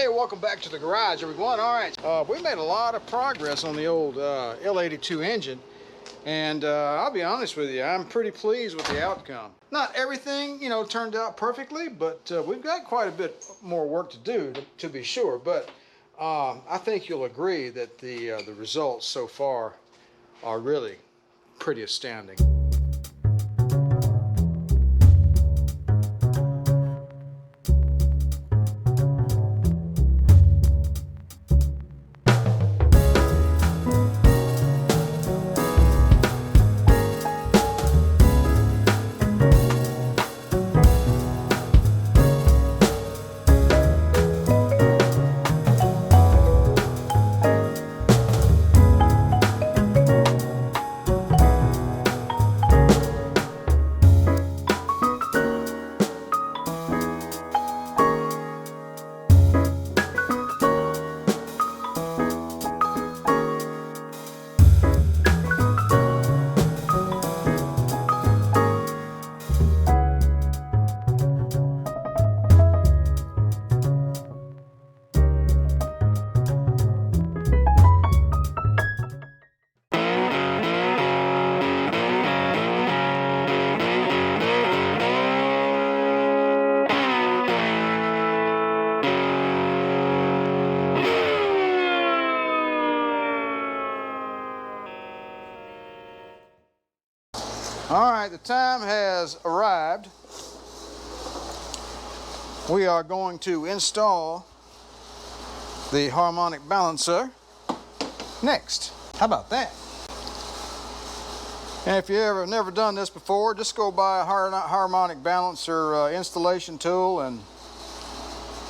Hey, welcome back to the garage, everyone. All right, we made a lot of progress on the old L82 engine, and I'll be honest with you, I'm pretty pleased with the outcome. Not everything, turned out perfectly, but we've got quite a bit more work to do, to be sure. But I think you'll agree that the results so far are really pretty astounding. All right, the time has arrived. We are going to install the harmonic balancer next. How about that? And if you've never done this before, just go buy a harmonic balancer installation tool and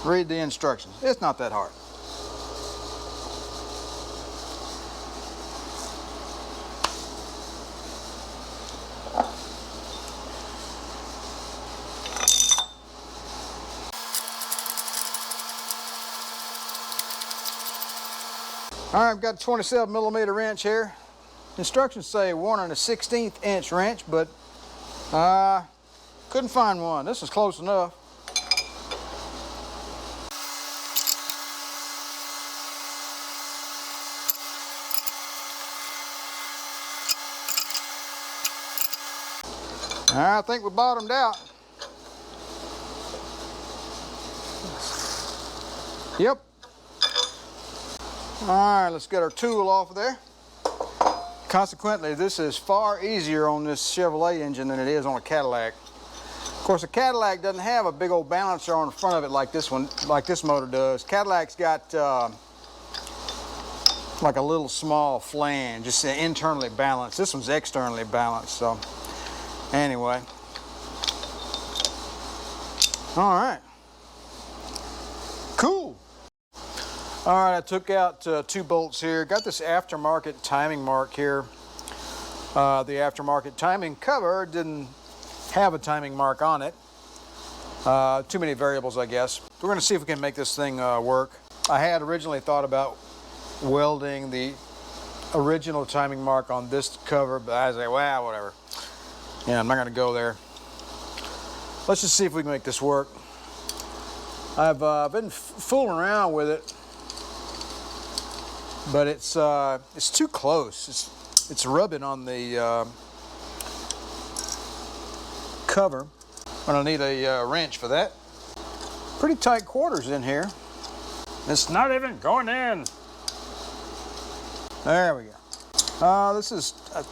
read the instructions. It's not that hard. All right, I've got a 27mm wrench here. Instructions say 1 1/16 inch wrench, but couldn't find one. This is close enough. I think we bottomed out. Yep. All right, let's get our tool off of there. Consequently, this is far easier on this Chevrolet engine than it is on a Cadillac. Of course, a Cadillac doesn't have a big old balancer on the front of it like this one, like this motor does. Cadillac's got like a little small flange, just internally balanced. This one's externally balanced, so anyway. All right. Cool. All right, I took out 2 bolts here. Got this aftermarket timing mark here. The aftermarket timing cover didn't have a timing mark on it. Too many variables, I guess. We're going to see if we can make this thing work. I had originally thought about welding the original timing mark on this cover, but I was like, well, whatever. Yeah, I'm not going to go there. Let's just see if we can make this work. I've been fooling around with it, but it's too close. It's rubbing on the cover. I'm gonna need a wrench for that. Pretty tight quarters in here. It's not even going in. There we go. This is a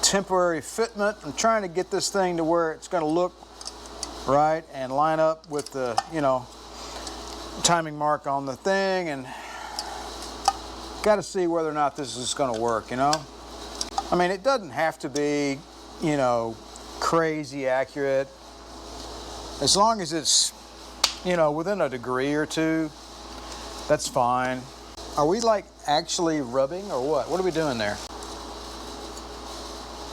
temporary fitment. I'm trying to get this thing to where it's gonna look right and line up with the, timing mark on the thing, and got to see whether or not this is going to work, I mean, it doesn't have to be, crazy accurate. As long as it's, within a degree or two, that's fine. Are we like actually rubbing or what? What are we doing there?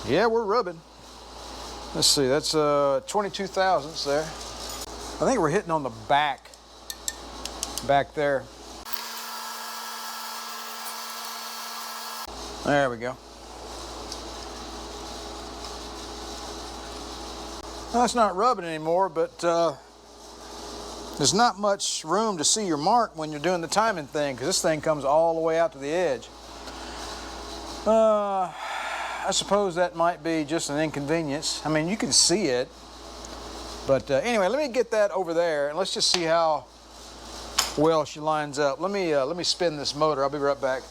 Yeah, we're rubbing. Let's see, that's 22 thousandths there. I think we're hitting on the back there. There we go. Well, it's not rubbing anymore, but There's not much room to see your mark when you're doing the timing thing, because this thing comes all the way out to the edge. I suppose that might be just an inconvenience. I mean, you can see it, but anyway, let me get that over there, and let's just see how well she lines up. Let me spin this motor. I'll be right back.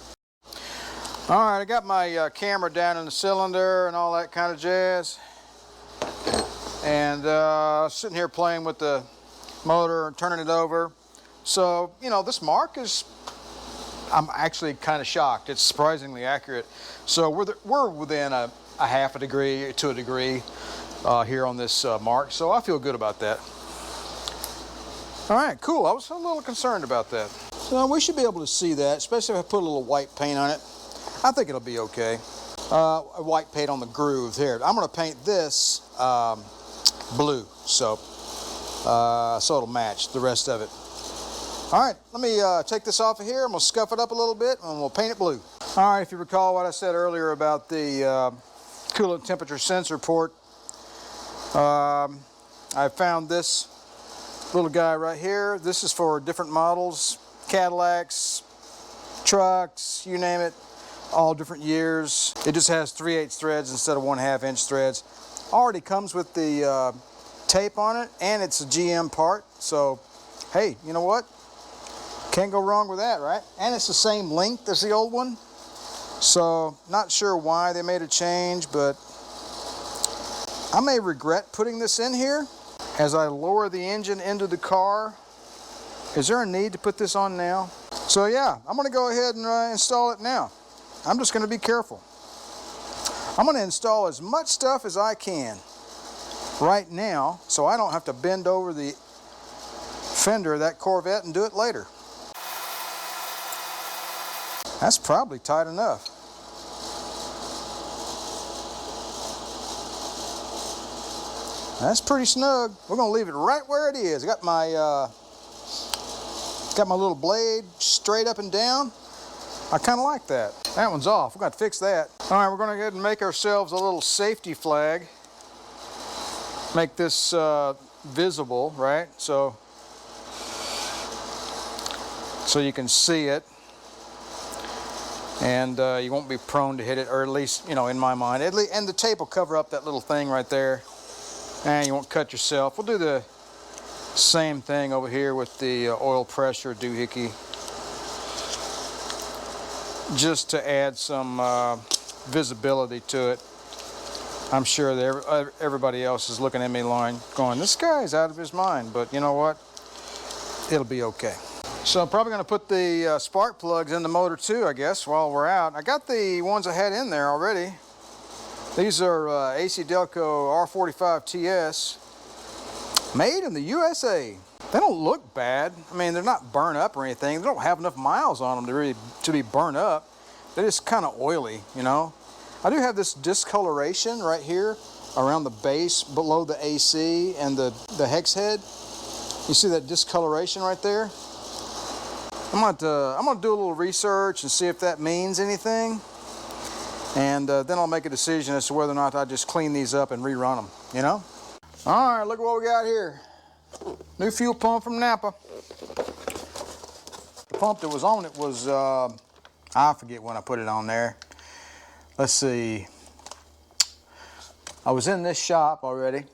All right, I got my camera down in the cylinder and all that kind of jazz, and sitting here playing with the motor and turning it over. So, you know, this mark is, I'm actually kind of shocked. It's surprisingly accurate. So we're within a half a degree to a degree here on this mark, so I feel good about that. All right, cool. I was a little concerned about that. So we should be able to see that, especially if I put a little white paint on it. I think it'll be okay. White paint on the groove here. I'm going to paint this blue, so it'll match the rest of it. All right, let me take this off of here. I'm going to scuff it up a little bit and we'll paint it blue. All right, if you recall what I said earlier about the coolant temperature sensor port, I found this little guy right here. This is for different models, Cadillacs, trucks, you name it, all different years. It just has 3/8 threads instead of 1/2 inch threads. Already comes with the tape on it, and it's a GM part, so hey, you know what? Can't go wrong with that, right? And it's the same length as the old one, so not sure why they made a change, but I may regret putting this in here as I lower the engine into the car. Is there a need to put this on now? So yeah, I'm going to go ahead and install it now. I'm just going to be careful. I'm going to install as much stuff as I can right now so I don't have to bend over the fender of that Corvette and do it later. That's probably tight enough. That's pretty snug. We're going to leave it right where it is. I got my little blade straight up and down. I kind of like that. That one's off. We're going to fix that. All right, we're going to go ahead and make ourselves a little safety flag. Make this visible, right? So you can see it, and you won't be prone to hit it, or at least, you know, in my mind. And the tape will cover up that little thing right there, and you won't cut yourself. We'll do the same thing over here with the oil pressure doohickey, just to add some visibility to it. I'm sure that everybody else is looking at me going, this guy's out of his mind, but you know what? It'll be okay. So I'm probably going to put the spark plugs in the motor too, I guess, while we're out. I got the ones I had in there already. These are AC Delco R45 TS, made in the USA. They don't look bad. I mean, they're not burnt up or anything. They don't have enough miles on them to be burnt up. They're just kind of oily, you know. I do have this discoloration right here around the base below the AC and the hex head. You see that discoloration right there? I'm gonna do a little research and see if that means anything, and then I'll make a decision as to whether or not I just clean these up and rerun them, you know? All right, look at what we got here. New fuel pump from Napa. The pump that was on it was, I forget when I put it on there. Let's see. I was in this shop already.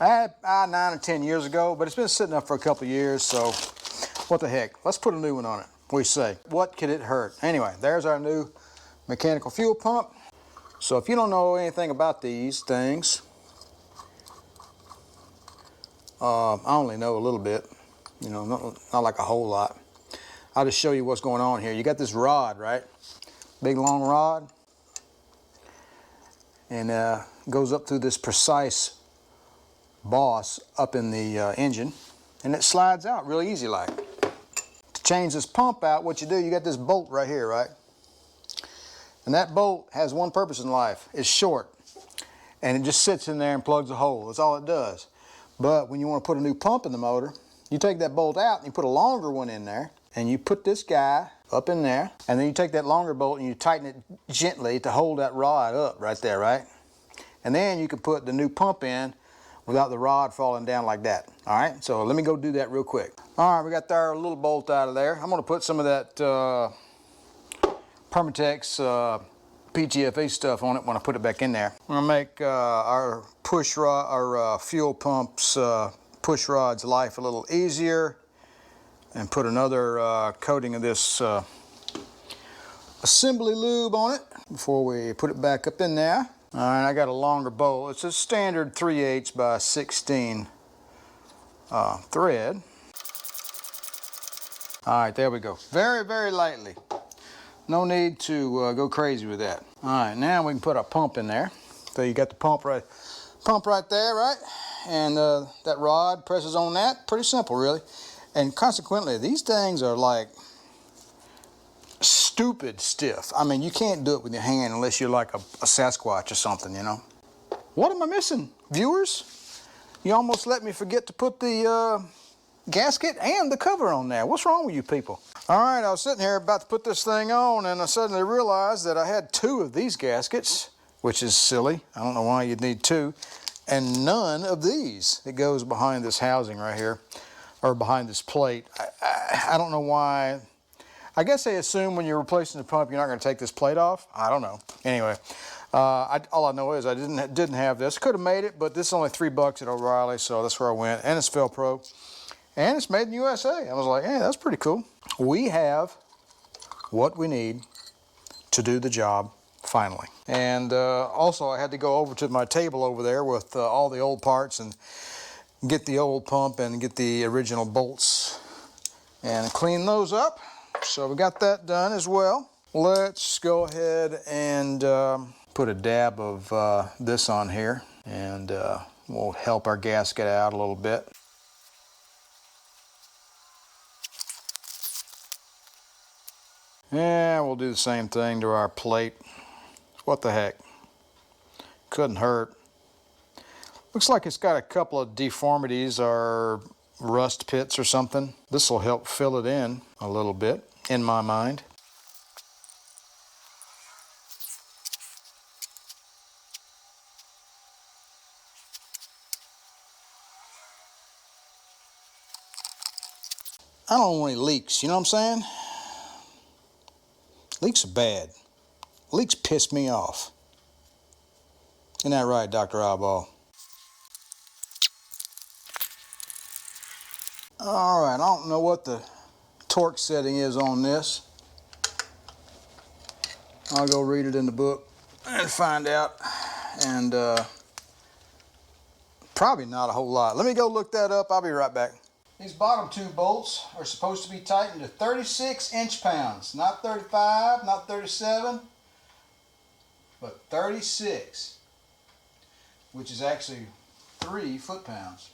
I had 9 or 10 years ago, but it's been sitting up for a couple of years, so what the heck? Let's put a new one on it. We say, what could it hurt? Anyway, there's our new mechanical fuel pump. So if you don't know anything about these things, I only know a little bit, you know, not like a whole lot. I'll just show you what's going on here. You got this rod, right? Big long rod, and goes up through this precise boss up in the engine, and it slides out real easy like. To change this pump out, what you do, you got this bolt right here, right? And that bolt has one purpose in life. It's short, and it just sits in there and plugs a hole. That's all it does. But when you want to put a new pump in the motor, you take that bolt out and you put a longer one in there, and you put this guy up in there, and then you take that longer bolt and you tighten it gently to hold that rod up right there, right? And then you can put the new pump in without the rod falling down like that. All right, so let me go do that real quick. All right, we got our little bolt out of there. I'm gonna put some of that Permatex PTFE stuff on it when I put it back in there. I'm gonna make our push rod, our fuel pumps push rod's life a little easier, and put another coating of this assembly lube on it before we put it back up in there. All right, I got a longer bolt. It's a standard 3/8 by 16 thread. All right, there we go. Very, very lightly. No need to go crazy with that. All right, now we can put our pump in there. So you got the pump right there, right? And that rod presses on that. Pretty simple, really. And consequently, these things are like stupid stiff. I mean, you can't do it with your hand unless you're like a Sasquatch or something, you know. What am I missing, viewers? You almost let me forget to put the gasket and the cover on there. What's wrong with you people? All right, I was sitting here about to put this thing on, and I suddenly realized that I had 2 of these gaskets, which is silly. I don't know why you'd need 2, and none of these. It goes behind this housing right here, or behind this plate. I don't know why. I guess they assume when you're replacing the pump, you're not going to take this plate off. I don't know. Anyway, all I know is I didn't have this. Could have made it, but this is only $3 at O'Reilly, so that's where I went. And it's Velcro, and it's made in the USA. I was like, hey, that's pretty cool. We have what we need to do the job finally. And also, I had to go over to my table over there with all the old parts and get the old pump and get the original bolts and clean those up. So we got that done as well. Let's go ahead and put a dab of this on here, and we'll help our gasket out a little bit. Yeah, we'll do the same thing to our plate. What the heck? Couldn't hurt. Looks like it's got a couple of deformities or rust pits or something. This will help fill it in a little bit, in my mind. I don't want any leaks, you know what I'm saying? Leaks are bad. Leaks piss me off. Isn't that right, Dr. Eyeball? All right, I don't know what the torque setting is on this. I'll go read it in the book and find out. And probably not a whole lot. Let me go look that up. I'll be right back. These bottom 2 bolts are supposed to be tightened to 36 inch-pounds. Not 35, not 37, but 36, which is actually 3 foot-pounds.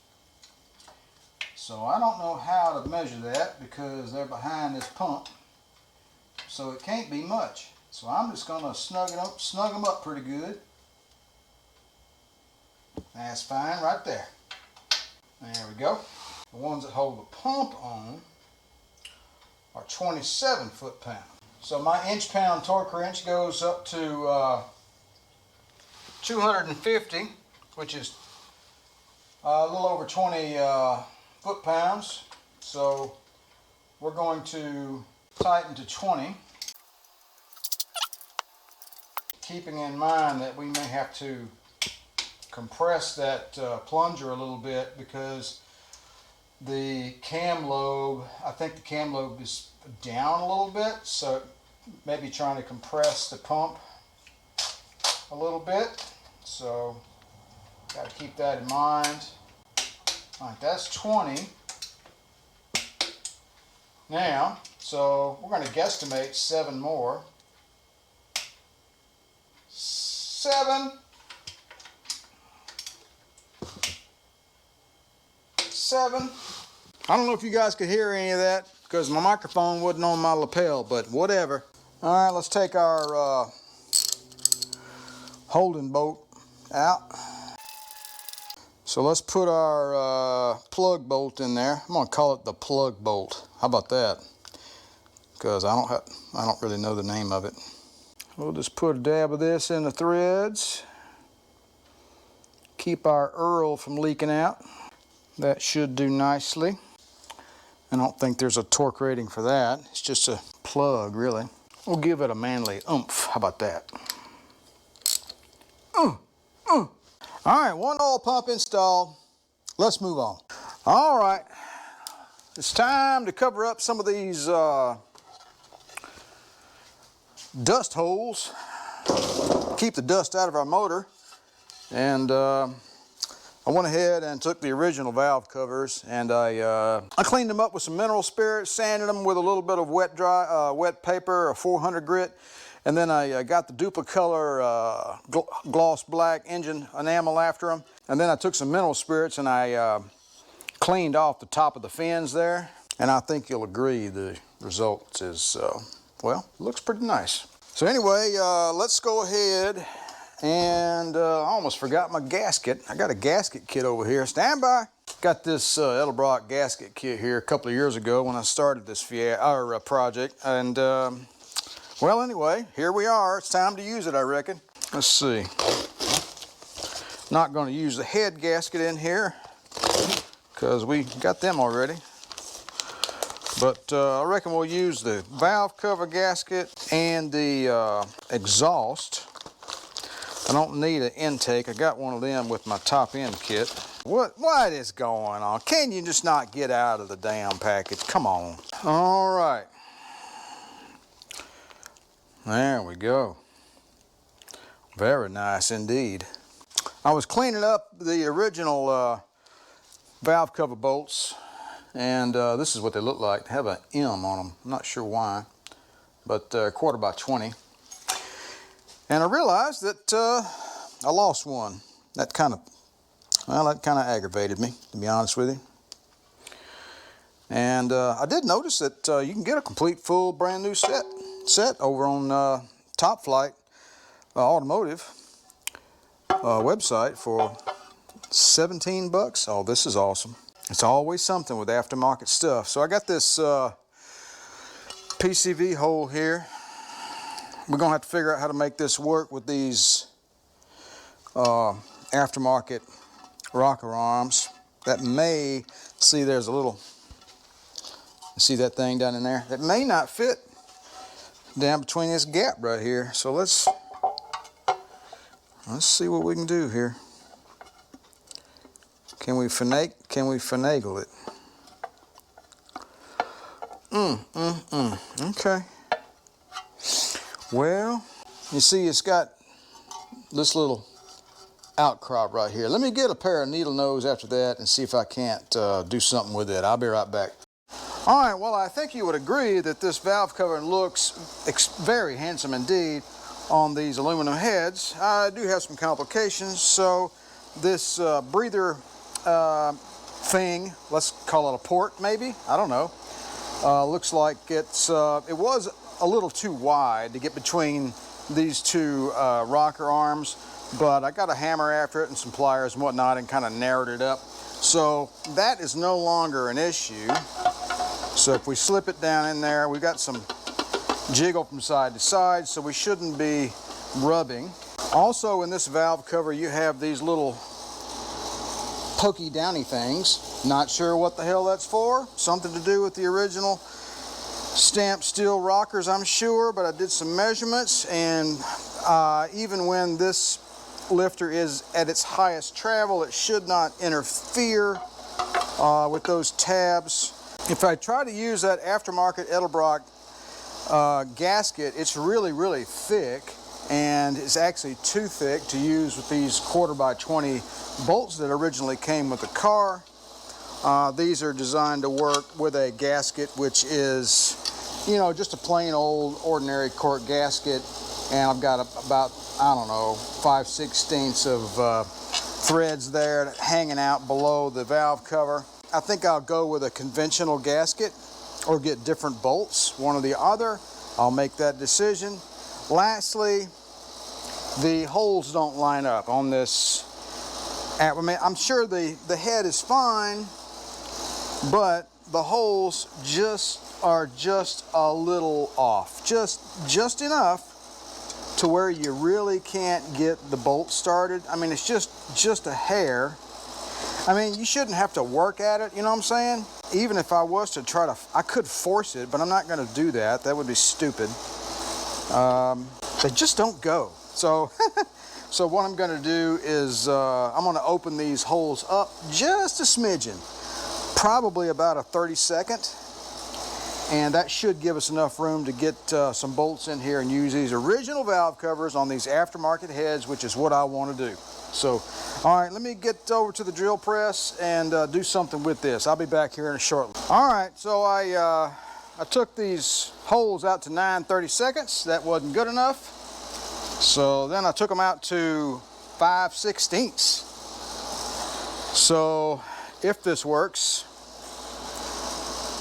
So I don't know how to measure that because they're behind this pump. So it can't be much. So I'm just going to snug them up pretty good. That's fine right there. There we go. The ones that hold the pump on are 27 foot-pounds. So my inch-pound torque wrench goes up to 250, which is a little over 20 foot-pounds. So we're going to tighten to 20, keeping in mind that we may have to compress that plunger a little bit because the cam lobe, I think the cam lobe is down a little bit, so maybe trying to compress the pump a little bit. So got to keep that in mind. All right, that's 20. Now, so we're going to guesstimate 7 more. 7. 7. I don't know if you guys could hear any of that because my microphone wasn't on my lapel, but whatever. All right, let's take our holding bolt out. So let's put our plug bolt in there. I'm gonna call it the plug bolt. How about that? Because I don't really know the name of it. We'll just put a dab of this in the threads. keep our oil from leaking out. That should do nicely. I don't think there's a torque rating for that. It's just a plug, really. We'll give it a manly oomph. How about that? All right, one oil pump installed. Let's move on. All right, it's time to cover up some of these dust holes. Keep the dust out of our motor. And I went ahead and took the original valve covers and I cleaned them up with some mineral spirits, sanded them with a little bit of wet paper, a 400 grit, and then I got the Duplicolor gloss black engine enamel after them. And then I took some mineral spirits and I cleaned off the top of the fins there. And I think you'll agree the result is, well, looks pretty nice. So anyway, let's go ahead and I almost forgot my gasket. I got a gasket kit over here. Stand by. Got this Edelbrock gasket kit here a couple of years ago when I started this project. And well, anyway, here we are. It's time to use it, I reckon. Let's see. Not going to use the head gasket in here because we got them already. But I reckon we'll use the valve cover gasket and the exhaust. I don't need an intake. I got one of them with my top end kit. What is going on? Can you just not get out of the damn package? Come on. All right. There we go. Very nice indeed. I was cleaning up the original valve cover bolts, and this is what they look like. They have an M on them. I'm not sure why, but 1/4x20. And I realized that I lost one. That kind of aggravated me, to be honest with you. And I did notice that you can get a complete, full, brand new set over on Top Flight Automotive website for 17 bucks. Oh, this is awesome. It's always something with aftermarket stuff. So I got this PCV hole here. We're gonna have to figure out how to make this work with these aftermarket rocker arms. That may, see there's a little, see that thing down in there? That may not fit down between this gap right here. So let's see what we can do here. Can we finagle it? Okay. Well, you see it's got this little outcrop right here. Let me get a pair of needle nose after that and see if I can't do something with it. I'll be right back. All right, well, I think you would agree that this valve cover looks very handsome indeed on these aluminum heads. I do have some complications, so this breather thing, let's call it a port maybe, I don't know, looks like it was a little too wide to get between these two rocker arms, but I got a hammer after it and some pliers and whatnot and kind of narrowed it up. So that is no longer an issue. So if we slip it down in there, we've got some jiggle from side to side, so we shouldn't be rubbing. Also in this valve cover, you have these little pokey downy things. Not sure what the hell that's for. Something to do with the original stamped steel rockers, I'm sure, but I did some measurements, and even when this lifter is at its highest travel, it should not interfere with those tabs. If I try to use that aftermarket Edelbrock gasket, it's really thick, and it's actually too thick to use with these 1/4x20 bolts that originally came with the car. These are designed to work with a gasket which is, you know, just a plain old ordinary cork gasket, and I've got about, I don't know, 5/16 of threads there hanging out below the valve cover. I think I'll go with a conventional gasket or get different bolts, one or the other. I'll make that decision. Lastly, the holes don't line up on this. I mean, I'm sure the head is fine, but the holes are just a little off. Just enough to where you really can't get the bolt started. I mean, it's just a hair. I mean, you shouldn't have to work at it, you know what I'm saying? Even if I was to try to, I could force it, but I'm not gonna do that. That would be stupid. They just don't go. So, so what I'm gonna do is I'm gonna open these holes up just a smidgen, probably about a 32nd. And that should give us enough room to get some bolts in here and use these original valve covers on these aftermarket heads, which is what I want to do. So, all right, let me get over to the drill press and do something with this. I'll be back here in a short. All right, so I took these holes out to 9/32. That wasn't good enough. So then I took them out to 5/16. So if this works,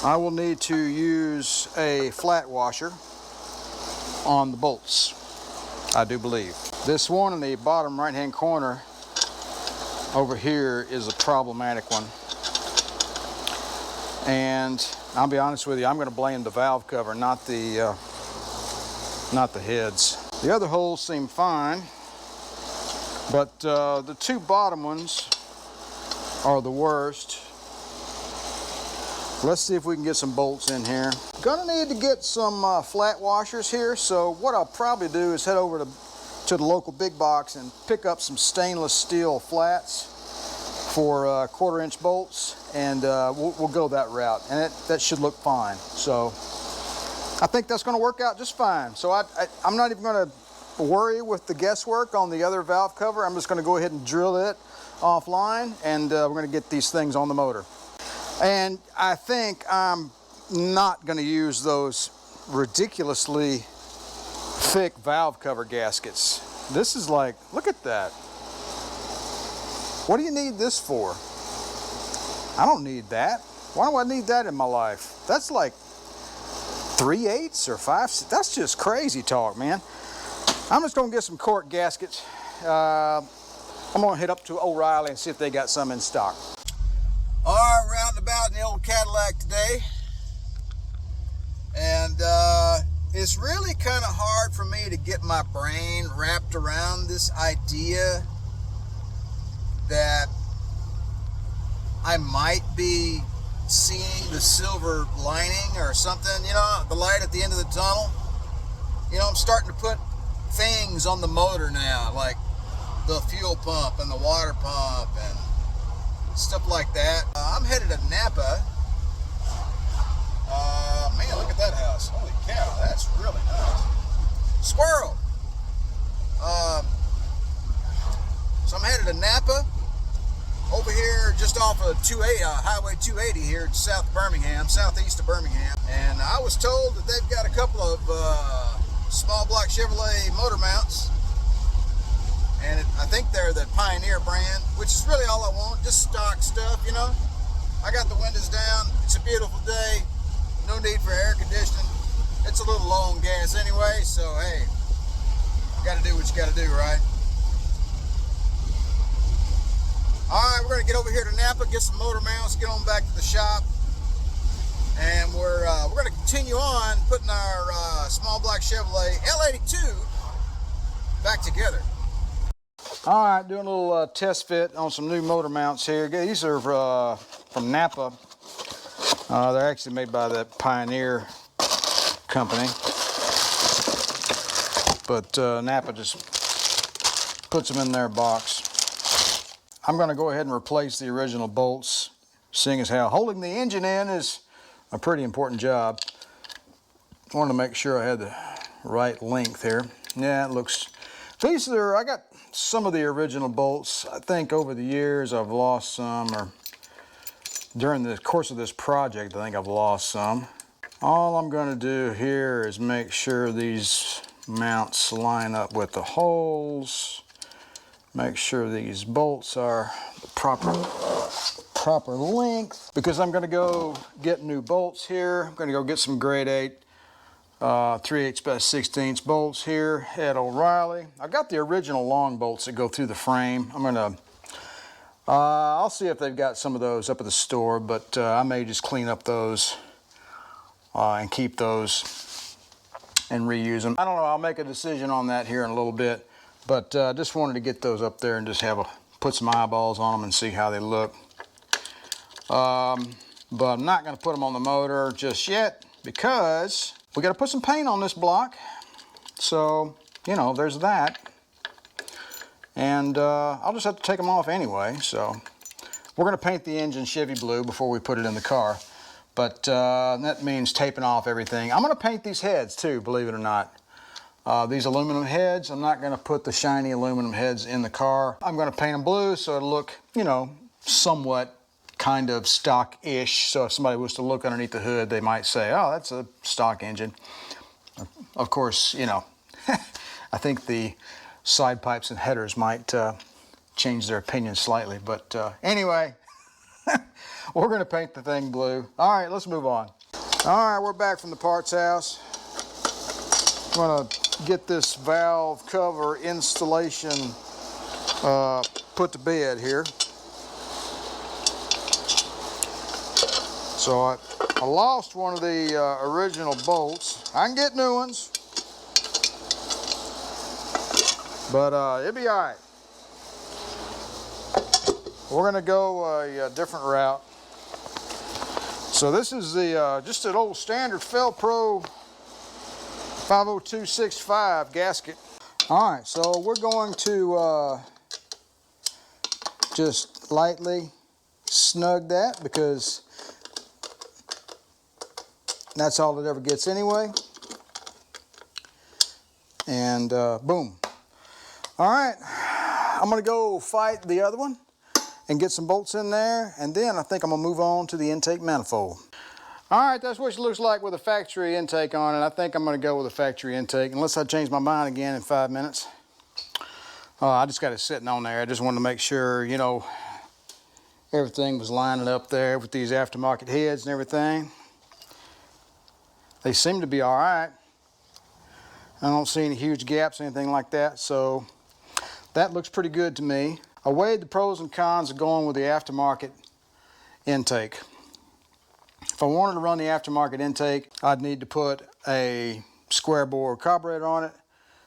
I will need to use a flat washer on the bolts, I do believe. This one in the bottom right-hand corner over here is a problematic one. And I'll be honest with you, I'm gonna blame the valve cover, not the heads. The other holes seem fine, but the two bottom ones are the worst. Let's see if we can get some bolts in here. Gonna need to get some flat washers here, so what I'll probably do is head over to the local big box and pick up some stainless steel flats for 1/4-inch bolts, and we'll go that route, and that should look fine. So I think that's gonna work out just fine. So I'm not even gonna worry with the guesswork on the other valve cover. I'm just gonna go ahead and drill it offline, and we're gonna get these things on the motor. And I think I'm not going to use those ridiculously thick valve cover gaskets. This is like, look at that. What do you need this for? I don't need that. Why do I need that in my life? That's like 3/8 or 5. That's just crazy talk, man. I'm just going to get some cork gaskets. I'm going to head up to O'Reilly and see if they got some in stock. All right, we're out and about in the old Cadillac today, and it's really kind of hard for me to get my brain wrapped around this idea that I might be seeing the silver lining or something, you know, the light at the end of the tunnel. You know, I'm starting to put things on the motor now, like the fuel pump and the water pump and stuff like that. I'm headed to Napa. Man, look at that house. Holy cow, that's really nice. Squirrel. So I'm headed to Napa. Over here, just off of Highway 280 here, south of Birmingham, southeast of Birmingham. And I was told that they've got a couple of small block Chevrolet motor mounts. And I think they're the Pioneer brand, which is really all I want, just stock stuff, you know. I got the windows down, it's a beautiful day, no need for air conditioning. It's a little low on gas anyway, so hey, you gotta do what you gotta do, right? All right, we're gonna get over here to Napa, get some motor mounts, get on back to the shop, and we're gonna continue on putting our small block Chevrolet L82 back together. All right, doing a little test fit on some new motor mounts here. These are from Napa. They're actually made by the Pioneer company, but Napa just puts them in their box. I'm going to go ahead and replace the original bolts, seeing as how holding the engine in is a pretty important job. I wanted to make sure I had the right length here. Yeah, it looks. These are, I got some of the original bolts. I think over the years I've lost some, or during the course of this project I think I've lost some. All I'm going to do here is make sure these mounts line up with the holes. Make sure these bolts are the proper length, because I'm going to go get new bolts here. I'm going to go get some grade 8 3/8 by 16 bolts here at O'Reilly. I got the original long bolts that go through the frame. I'm gonna I'll see if they've got some of those up at the store, but I may just clean up those and keep those. and reuse them. I don't know, I'll make a decision on that here in a little bit, but just wanted to get those up there and just put some eyeballs on them and see how they look. But I'm not going to put them on the motor just yet because we got to put some paint on this block. So, you know, there's that. And I'll just have to take them off anyway. So we're going to paint the engine Chevy blue before we put it in the car. But that means taping off everything. I'm going to paint these heads too, believe it or not. These aluminum heads, I'm not going to put the shiny aluminum heads in the car. I'm going to paint them blue so it'll look, you know, somewhat kind of stock-ish. So if somebody was to look underneath the hood, they might say, oh, that's a stock engine. Of course, you know, I think the side pipes and headers might change their opinion slightly. But anyway, we're going to paint the thing blue. All right, let's move on. All right, we're back from the parts house. I'm going to get this valve cover installation put to bed here. So I lost one of the original bolts. I can get new ones, but it'll be all right. We're going to go a different route. So this is the just an old standard Felpro 50265 gasket. All right, so we're going to just lightly snug that because that's all it ever gets anyway. And boom. All right, I'm gonna go fight the other one and get some bolts in there, and then I think I'm gonna move on to the intake manifold. All right, that's what it looks like with a factory intake on it. I think I'm gonna go with a factory intake, unless I change my mind again in 5 minutes. I just got it sitting on there. I just wanted to make sure, you know, everything was lining up there with these aftermarket heads and everything. They seem to be all right. I don't see any huge gaps or anything like that, so that looks pretty good to me. I weighed the pros and cons of going with the aftermarket intake. If I wanted to run the aftermarket intake, I'd need to put a square bore carburetor on it.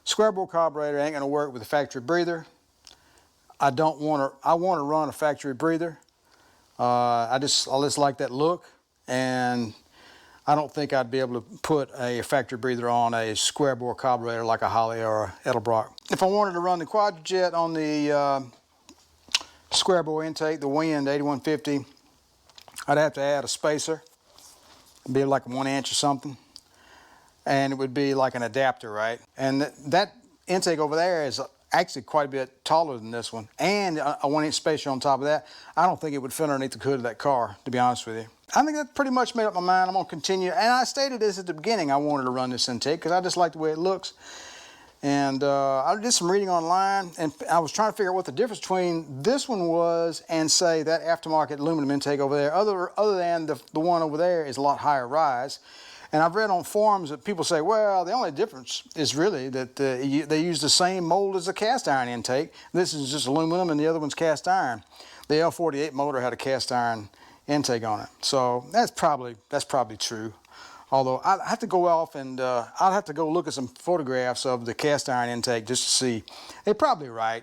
Square bore carburetor ain't gonna work with a factory breather. I want to run a factory breather. I just like that look, and I don't think I'd be able to put a factory breather on a square bore carburetor like a Holley or a Edelbrock. If I wanted to run the Quadrajet on the square bore intake, the Wind 8150, I'd have to add a spacer. It'd be like 1 inch or something. And it would be like an adapter, right? And that intake over there is actually quite a bit taller than this one. And a 1 inch spacer on top of that. I don't think it would fit underneath the hood of that car, to be honest with you. I think that pretty much made up my mind. I'm gonna continue. And I stated this at the beginning, I wanted to run this intake because I just like the way it looks. And I did some reading online, and I was trying to figure out what the difference between this one was and, say, that aftermarket aluminum intake over there, other than the one over there is a lot higher rise. And I've read on forums that people say, well, the only difference is really that they use the same mold as the cast iron intake. This is just aluminum and the other one's cast iron. The L48 motor had a cast iron intake on it. So that's probably true. Although I'd have to go off and I'd have to go look at some photographs of the cast iron intake just to see. They're probably right.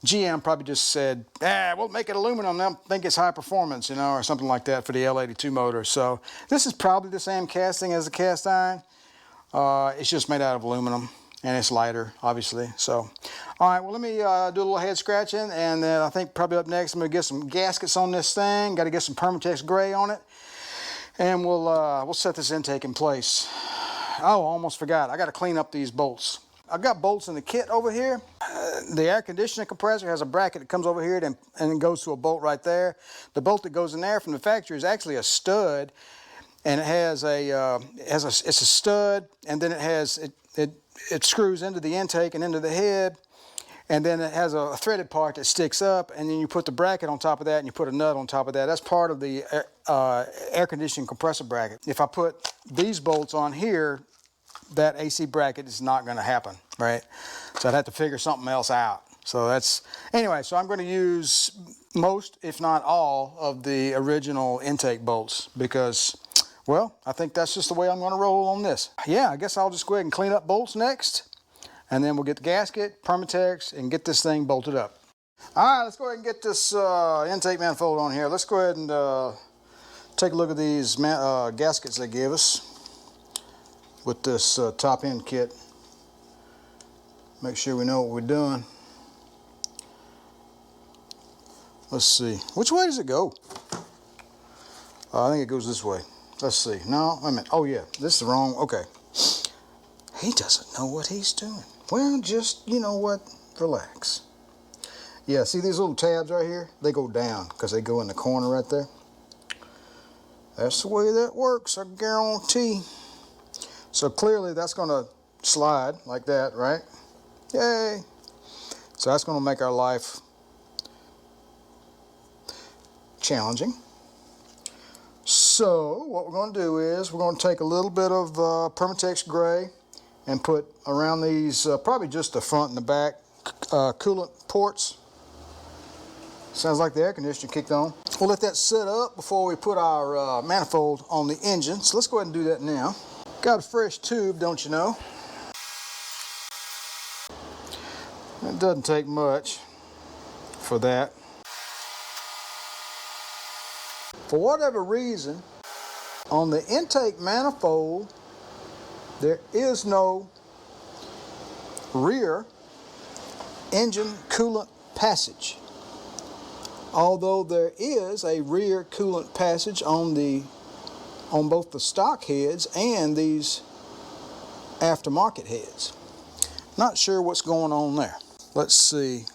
GM probably just said, we'll make it aluminum, they'll think it's high performance, you know, or something like that for the L82 motor. So this is probably the same casting as the cast iron. It's just made out of aluminum, and it's lighter, obviously. So, all right, well, let me do a little head scratching, and then I think probably up next I'm gonna get some gaskets on this thing. Got to get some Permatex gray on it, and we'll set this intake in place. Oh, I almost forgot. I got to clean up these bolts. I've got bolts in the kit over here. The air conditioning compressor has a bracket that comes over here and it goes to a bolt right there. The bolt that goes in there from the factory is actually a stud, and it has it's a stud, and then it screws into the intake and into the head, and then it has a threaded part that sticks up, and then you put the bracket on top of that, and you put a nut on top of that. That's part of the air conditioning compressor bracket. If I put these bolts on here, that AC bracket is not going to happen, right? So I'd have to figure something else out. So that's, anyway, so I'm going to use most, if not all, of the original intake bolts because, Well, I think that's just the way I'm going to roll on this. Yeah, I guess I'll just go ahead and clean up bolts next. And then we'll get the gasket, Permatex, and get this thing bolted up. All right, let's go ahead and get this intake manifold on here. Let's go ahead and take a look at these gaskets they gave us with this top end kit. Make sure we know what we're doing. Let's see. Which way does it go? I think it goes this way. Let's see. No, wait a minute. Oh yeah, this is the wrong. Okay. He doesn't know what he's doing. Well, just, you know what? Relax. Yeah, see these little tabs right here? They go down because they go in the corner right there. That's the way that works, I guarantee. So clearly that's going to slide like that, right? Yay! So that's going to make our life challenging. So what we're going to do is we're going to take a little bit of Permatex gray and put around these, probably just the front and the back coolant ports. Sounds like the air conditioner kicked on. We'll let that set up before we put our manifold on the engine. So let's go ahead and do that now. Got a fresh tube, don't you know? It doesn't take much for that. For whatever reason, on the intake manifold, there is no rear engine coolant passage. Although there is a rear coolant passage on both the stock heads and these aftermarket heads. Not sure what's going on there. Let's see.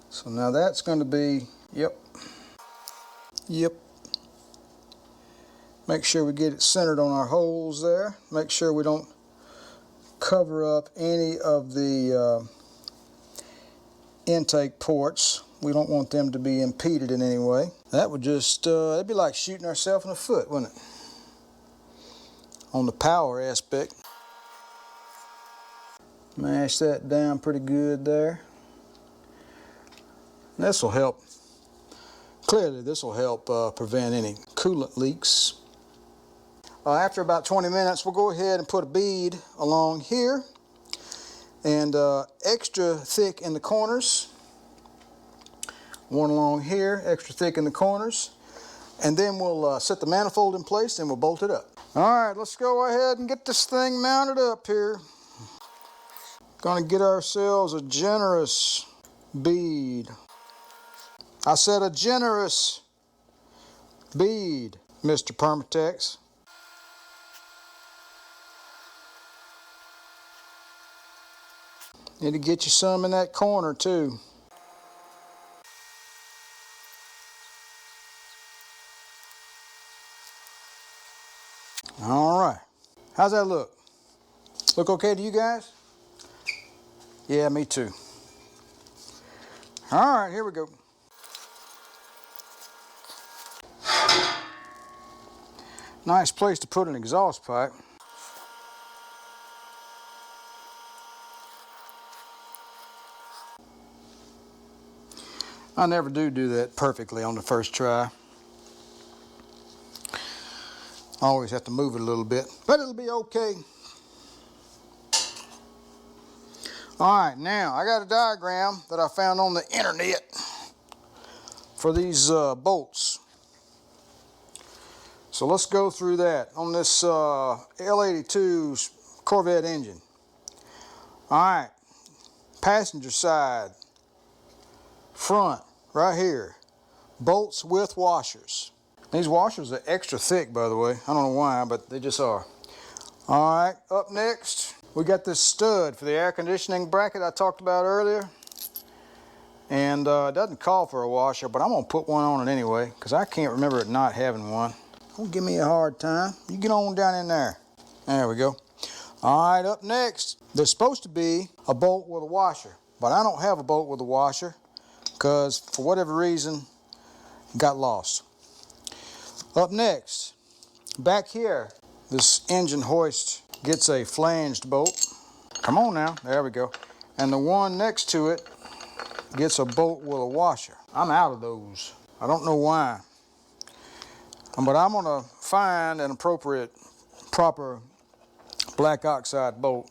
So now that's going to be, yep. Make sure we get it centered on our holes there. Make sure we don't cover up any of the intake ports. We don't want them to be impeded in any way. That would just, it'd be like shooting ourselves in the foot, wouldn't it? On the power aspect. Mash that down pretty good there. This will help. Clearly, this will help prevent any coolant leaks. After about 20 minutes, we'll go ahead and put a bead along here and extra thick in the corners. One along here, extra thick in the corners. And then we'll set the manifold in place and we'll bolt it up. All right, let's go ahead and get this thing mounted up here. Gonna get ourselves a generous bead. I said a generous bead, Mr. Permatex. Need to get you some in that corner too. All right, how's that look? Look okay to you guys? Yeah, me too. All right, here we go. Nice place to put an exhaust pipe. I never do that perfectly on the first try. I always have to move it a little bit, but it'll be okay. All right, now I got a diagram that I found on the internet for these bolts. So let's go through that on this L82 Corvette engine. All right, passenger side, front, right here, bolts with washers. These washers are extra thick, by the way. I don't know why, but they just are. All right, up next, we got this stud for the air conditioning bracket I talked about earlier. And it doesn't call for a washer, but I'm gonna put one on it anyway, because I can't remember it not having one. Don't give me a hard time. You get on down in there. There we go. All right, up next, there's supposed to be a bolt with a washer, but I don't have a bolt with a washer because for whatever reason, it got lost. Up next, back here, this engine hoist gets a flanged bolt. Come on now, there we go. And the one next to it gets a bolt with a washer. I'm out of those. I don't know why. But I'm gonna find an appropriate, proper black oxide bolt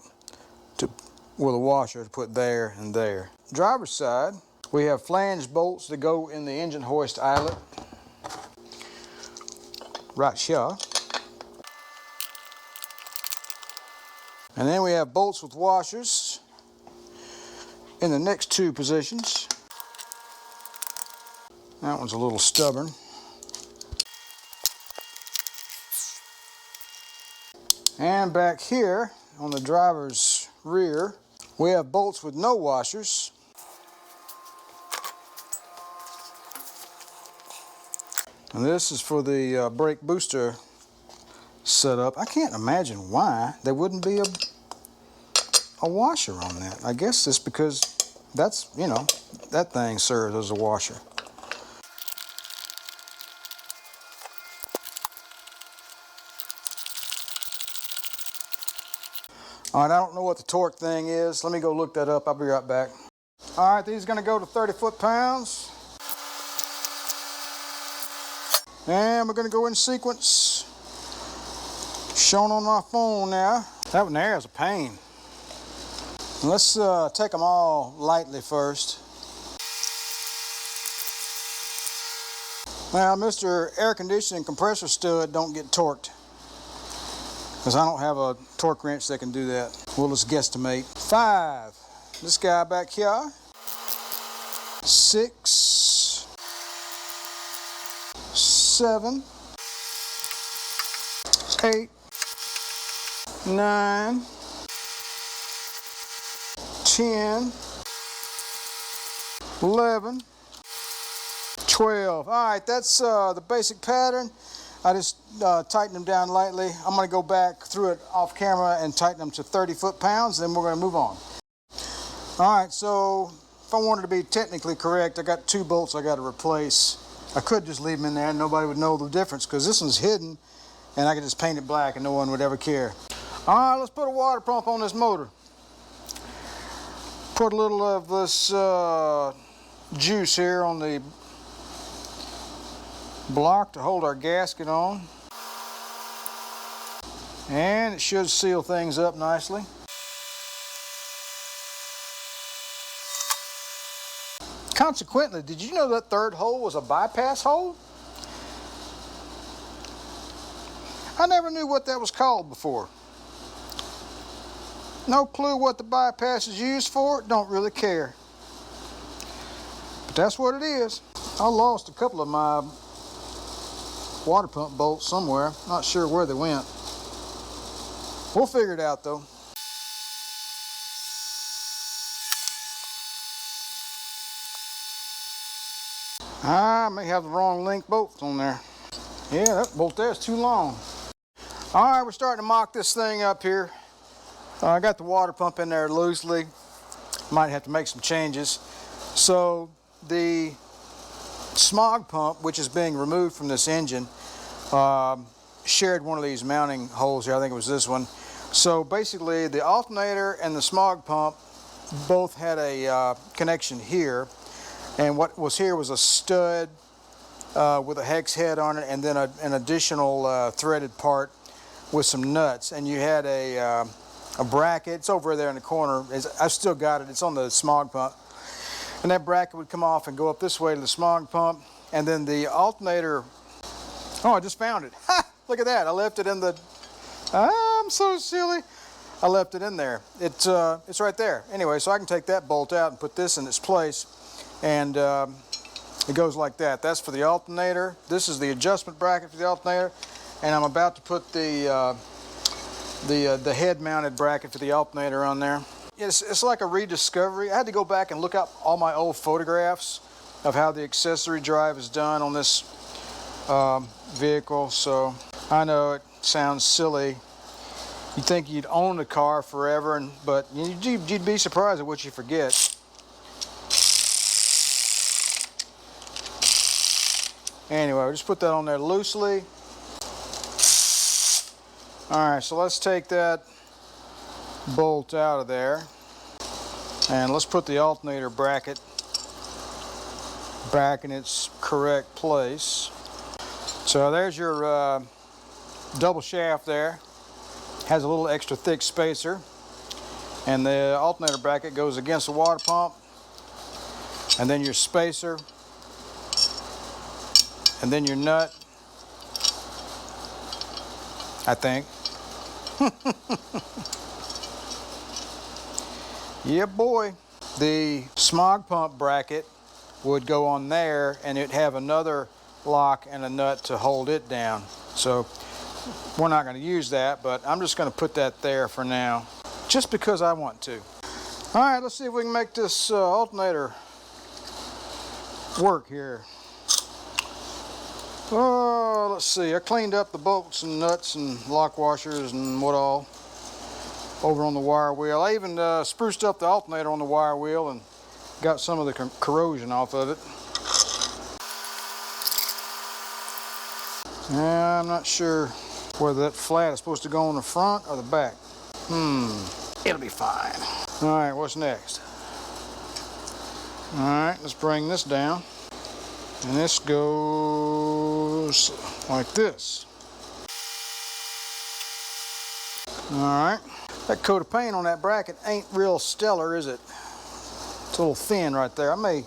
with a washer to put there and there. Driver's side, we have flange bolts that go in the engine hoist eyelet right here. And then we have bolts with washers in the next two positions. That one's a little stubborn. And back here on the driver's rear, we have bolts with no washers. And this is for the brake booster setup. I can't imagine why there wouldn't be a washer on that. I guess it's because that's, you know, that thing serves as a washer. All right, I don't know what the torque thing is. Let me go look that up. I'll be right back. All right, these are going to go to 30 foot-pounds. And we're going to go in sequence. Shown on my phone now. That one there is a pain. Let's take them all lightly first. Now, Mr. Air Conditioning Compressor Stud don't get torqued, because I don't have a torque wrench that can do that. We'll just guesstimate. 5. This guy back here. 6. 7. 8. 9. 10. 11. 12. All right, that's the basic pattern. I just tightened them down lightly. I'm going to go back through it off camera and tighten them to 30 foot-pounds, then we're going to move on. All right, so if I wanted to be technically correct, I got 2 bolts I got to replace. I could just leave them in there and nobody would know the difference, because this one's hidden and I could just paint it black and no one would ever care. All right, let's put a water pump on this motor. Put a little of this juice here on the block to hold our gasket on, and it should seal things up nicely. Consequently, did you know that third hole was a bypass hole? I never knew what that was called before. No clue what the bypass is used for, don't really care. But that's what it is. I lost a couple of my water pump bolts somewhere. Not sure where they went. We'll figure it out though. I may have the wrong length bolts on there. Yeah, that bolt there is too long. All right, we're starting to mock this thing up here. I got the water pump in there loosely. Might have to make some changes. So the smog pump, which is being removed from this engine, shared one of these mounting holes here. I think it was this one. So basically the alternator and the smog pump both had a connection here, and what was here was a stud with a hex head on it, and then an additional threaded part with some nuts, and you had a bracket. It's over there in the corner. I've still got it. It's on the smog pump. And that bracket would come off and go up this way to the smog pump. And then the alternator, oh, I just found it. Ha! Look at that. I left it in the, I'm so silly. I left it in there. It's right there. Anyway, so I can take that bolt out and put this in its place. And it goes like that. That's for the alternator. This is the adjustment bracket for the alternator. And I'm about to put the head-mounted bracket for the alternator on there. It's like a rediscovery. I had to go back and look up all my old photographs of how the accessory drive is done on this vehicle. So I know it sounds silly. You'd think you'd own the car forever, but you'd be surprised at what you forget. Anyway, we'll just put that on there loosely. Alright, so let's take that bolt out of there, and let's put the alternator bracket back in its correct place. So there's your double shaft there. Has a little extra thick spacer. And the alternator bracket goes against the water pump. And then your spacer. And then your nut. I think. Yeah, boy. The smog pump bracket would go on there, and it'd have another lock and a nut to hold it down. So we're not going to use that, but I'm just going to put that there for now, just because I want to. All right, let's see if we can make this alternator work here. Oh, let's see. I cleaned up the bolts and nuts and lock washers and what all over on the wire wheel. I even spruced up the alternator on the wire wheel and got some of the corrosion off of it. Yeah, I'm not sure whether that flat is supposed to go on the front or the back. It'll be fine. All right, what's next? All right, let's bring this down. And this goes like this. All right. That coat of paint on that bracket ain't real stellar, is it? It's a little thin right there. I may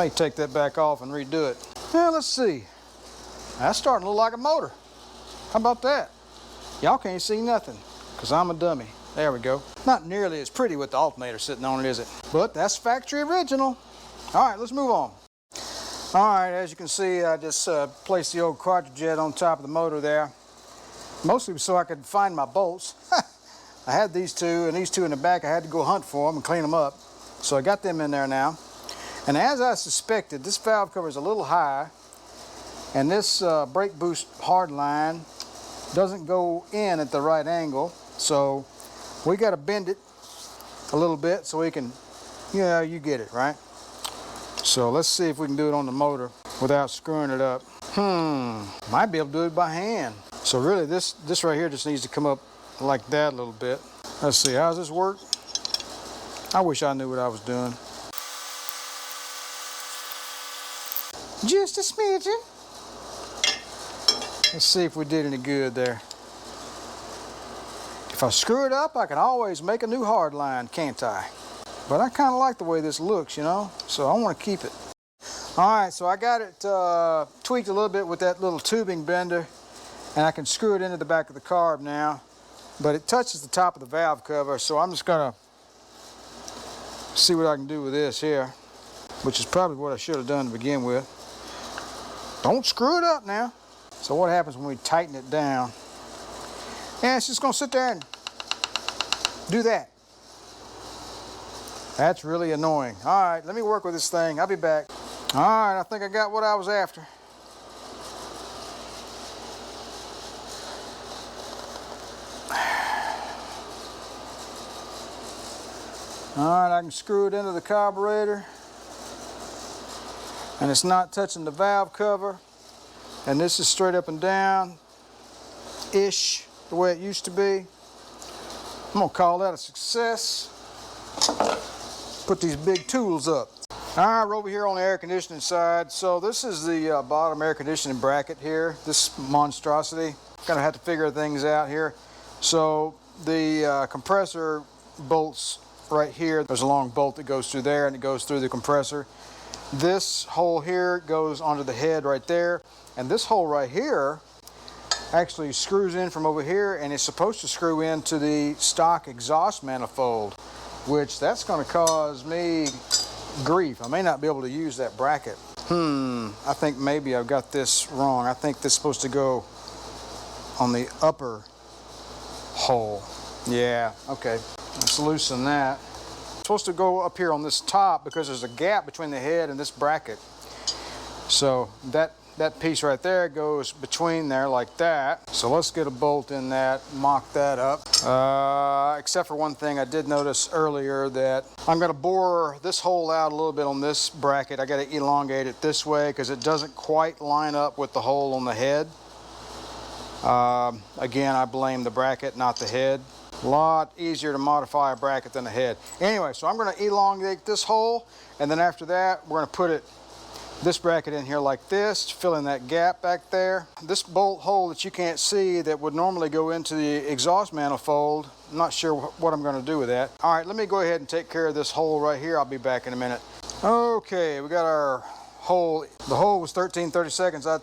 take that back off and redo it. Well, let's see. That's starting to look like a motor. How about that? Y'all can't see nothing, because I'm a dummy. There we go. Not nearly as pretty with the alternator sitting on it, is it? But that's factory original. All right, let's move on. All right, as you can see, I just placed the old quadrijet on top of the motor there. Mostly so I could find my bolts. I had these two, and these two in the back, I had to go hunt for them and clean them up. So I got them in there now. And as I suspected, this valve cover is a little high, and this brake boost hard line doesn't go in at the right angle. So we got to bend it a little bit so we can, you know, you get it, right? So let's see if we can do it on the motor without screwing it up. Might be able to do it by hand. So really this right here just needs to come up like that a little bit. Let's see, how's this work? I wish I knew what I was doing. Just a smidgen. Let's see if we did any good there. If I screw it up, I can always make a new hard line, can't I? But I kind of like the way this looks, you know, so I want to keep it. All right, so I got it tweaked a little bit with that little tubing bender, and I can screw it into the back of the carb now, but it touches the top of the valve cover, so I'm just gonna see what I can do with this here, which is probably what I should have done to begin with. Don't screw it up now. So what happens when we tighten it down? Yeah, it's just gonna sit there and do that. That's really annoying. All right, let me work with this thing. I'll be back. All right, I think I got what I was after. All right, I can screw it into the carburetor, and it's not touching the valve cover, and this is straight up and down-ish, the way it used to be. I'm gonna call that a success. Put these big tools up. All right, we're over here on the air conditioning side. So this is the bottom air conditioning bracket here, this monstrosity. Gonna have to figure things out here. So the compressor bolts right here. There's a long bolt that goes through there, and it goes through the compressor. This hole here goes onto the head right there, and this hole right here actually screws in from over here, and it's supposed to screw into the stock exhaust manifold, which that's going to cause me grief. I may not be able to use that bracket. I think maybe I've got this wrong. I think this is supposed to go on the upper hole. Yeah, okay. Let's loosen that. It's supposed to go up here on this top because there's a gap between the head and this bracket. So that piece right there goes between there like that. So let's get a bolt in that, mock that up. Except for one thing, I did notice earlier that I'm gonna bore this hole out a little bit on this bracket. I gotta elongate it this way because it doesn't quite line up with the hole on the head. Again, I blame the bracket, not the head. A lot easier to modify a bracket than a head. Anyway, so I'm gonna elongate this hole, and then after that, we're gonna put it this bracket in here like this, fill in that gap back there. This bolt hole that you can't see that would normally go into the exhaust manifold, I'm not sure what I'm going to do with that. All right, let me go ahead and take care of this hole right here. I'll be back in a minute. Okay, we got our hole. The hole was 13/32. I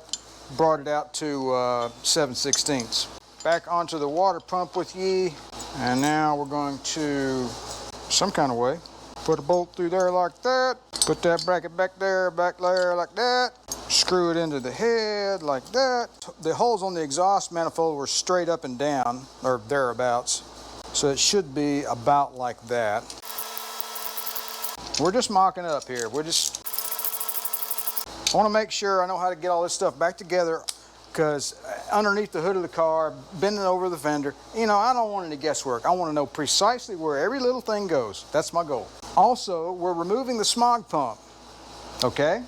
brought it out to 7/16. Back onto the water pump with ye, and now we're going to, some kind of way, put a bolt through there like that. Put that bracket back there like that. Screw it into the head like that. The holes on the exhaust manifold were straight up and down, or thereabouts. So it should be about like that. We're just mocking up here. I want to make sure I know how to get all this stuff back together, because underneath the hood of the car, bending over the fender, you know, I don't want any guesswork. I want to know precisely where every little thing goes. That's my goal. Also, we're removing the smog pump, okay?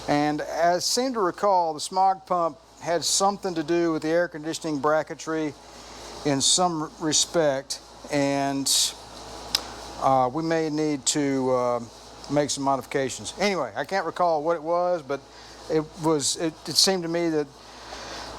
And as I seem to recall, the smog pump had something to do with the air conditioning bracketry in some respect, and we may need to make some modifications. Anyway, I can't recall what it was, but it seemed to me that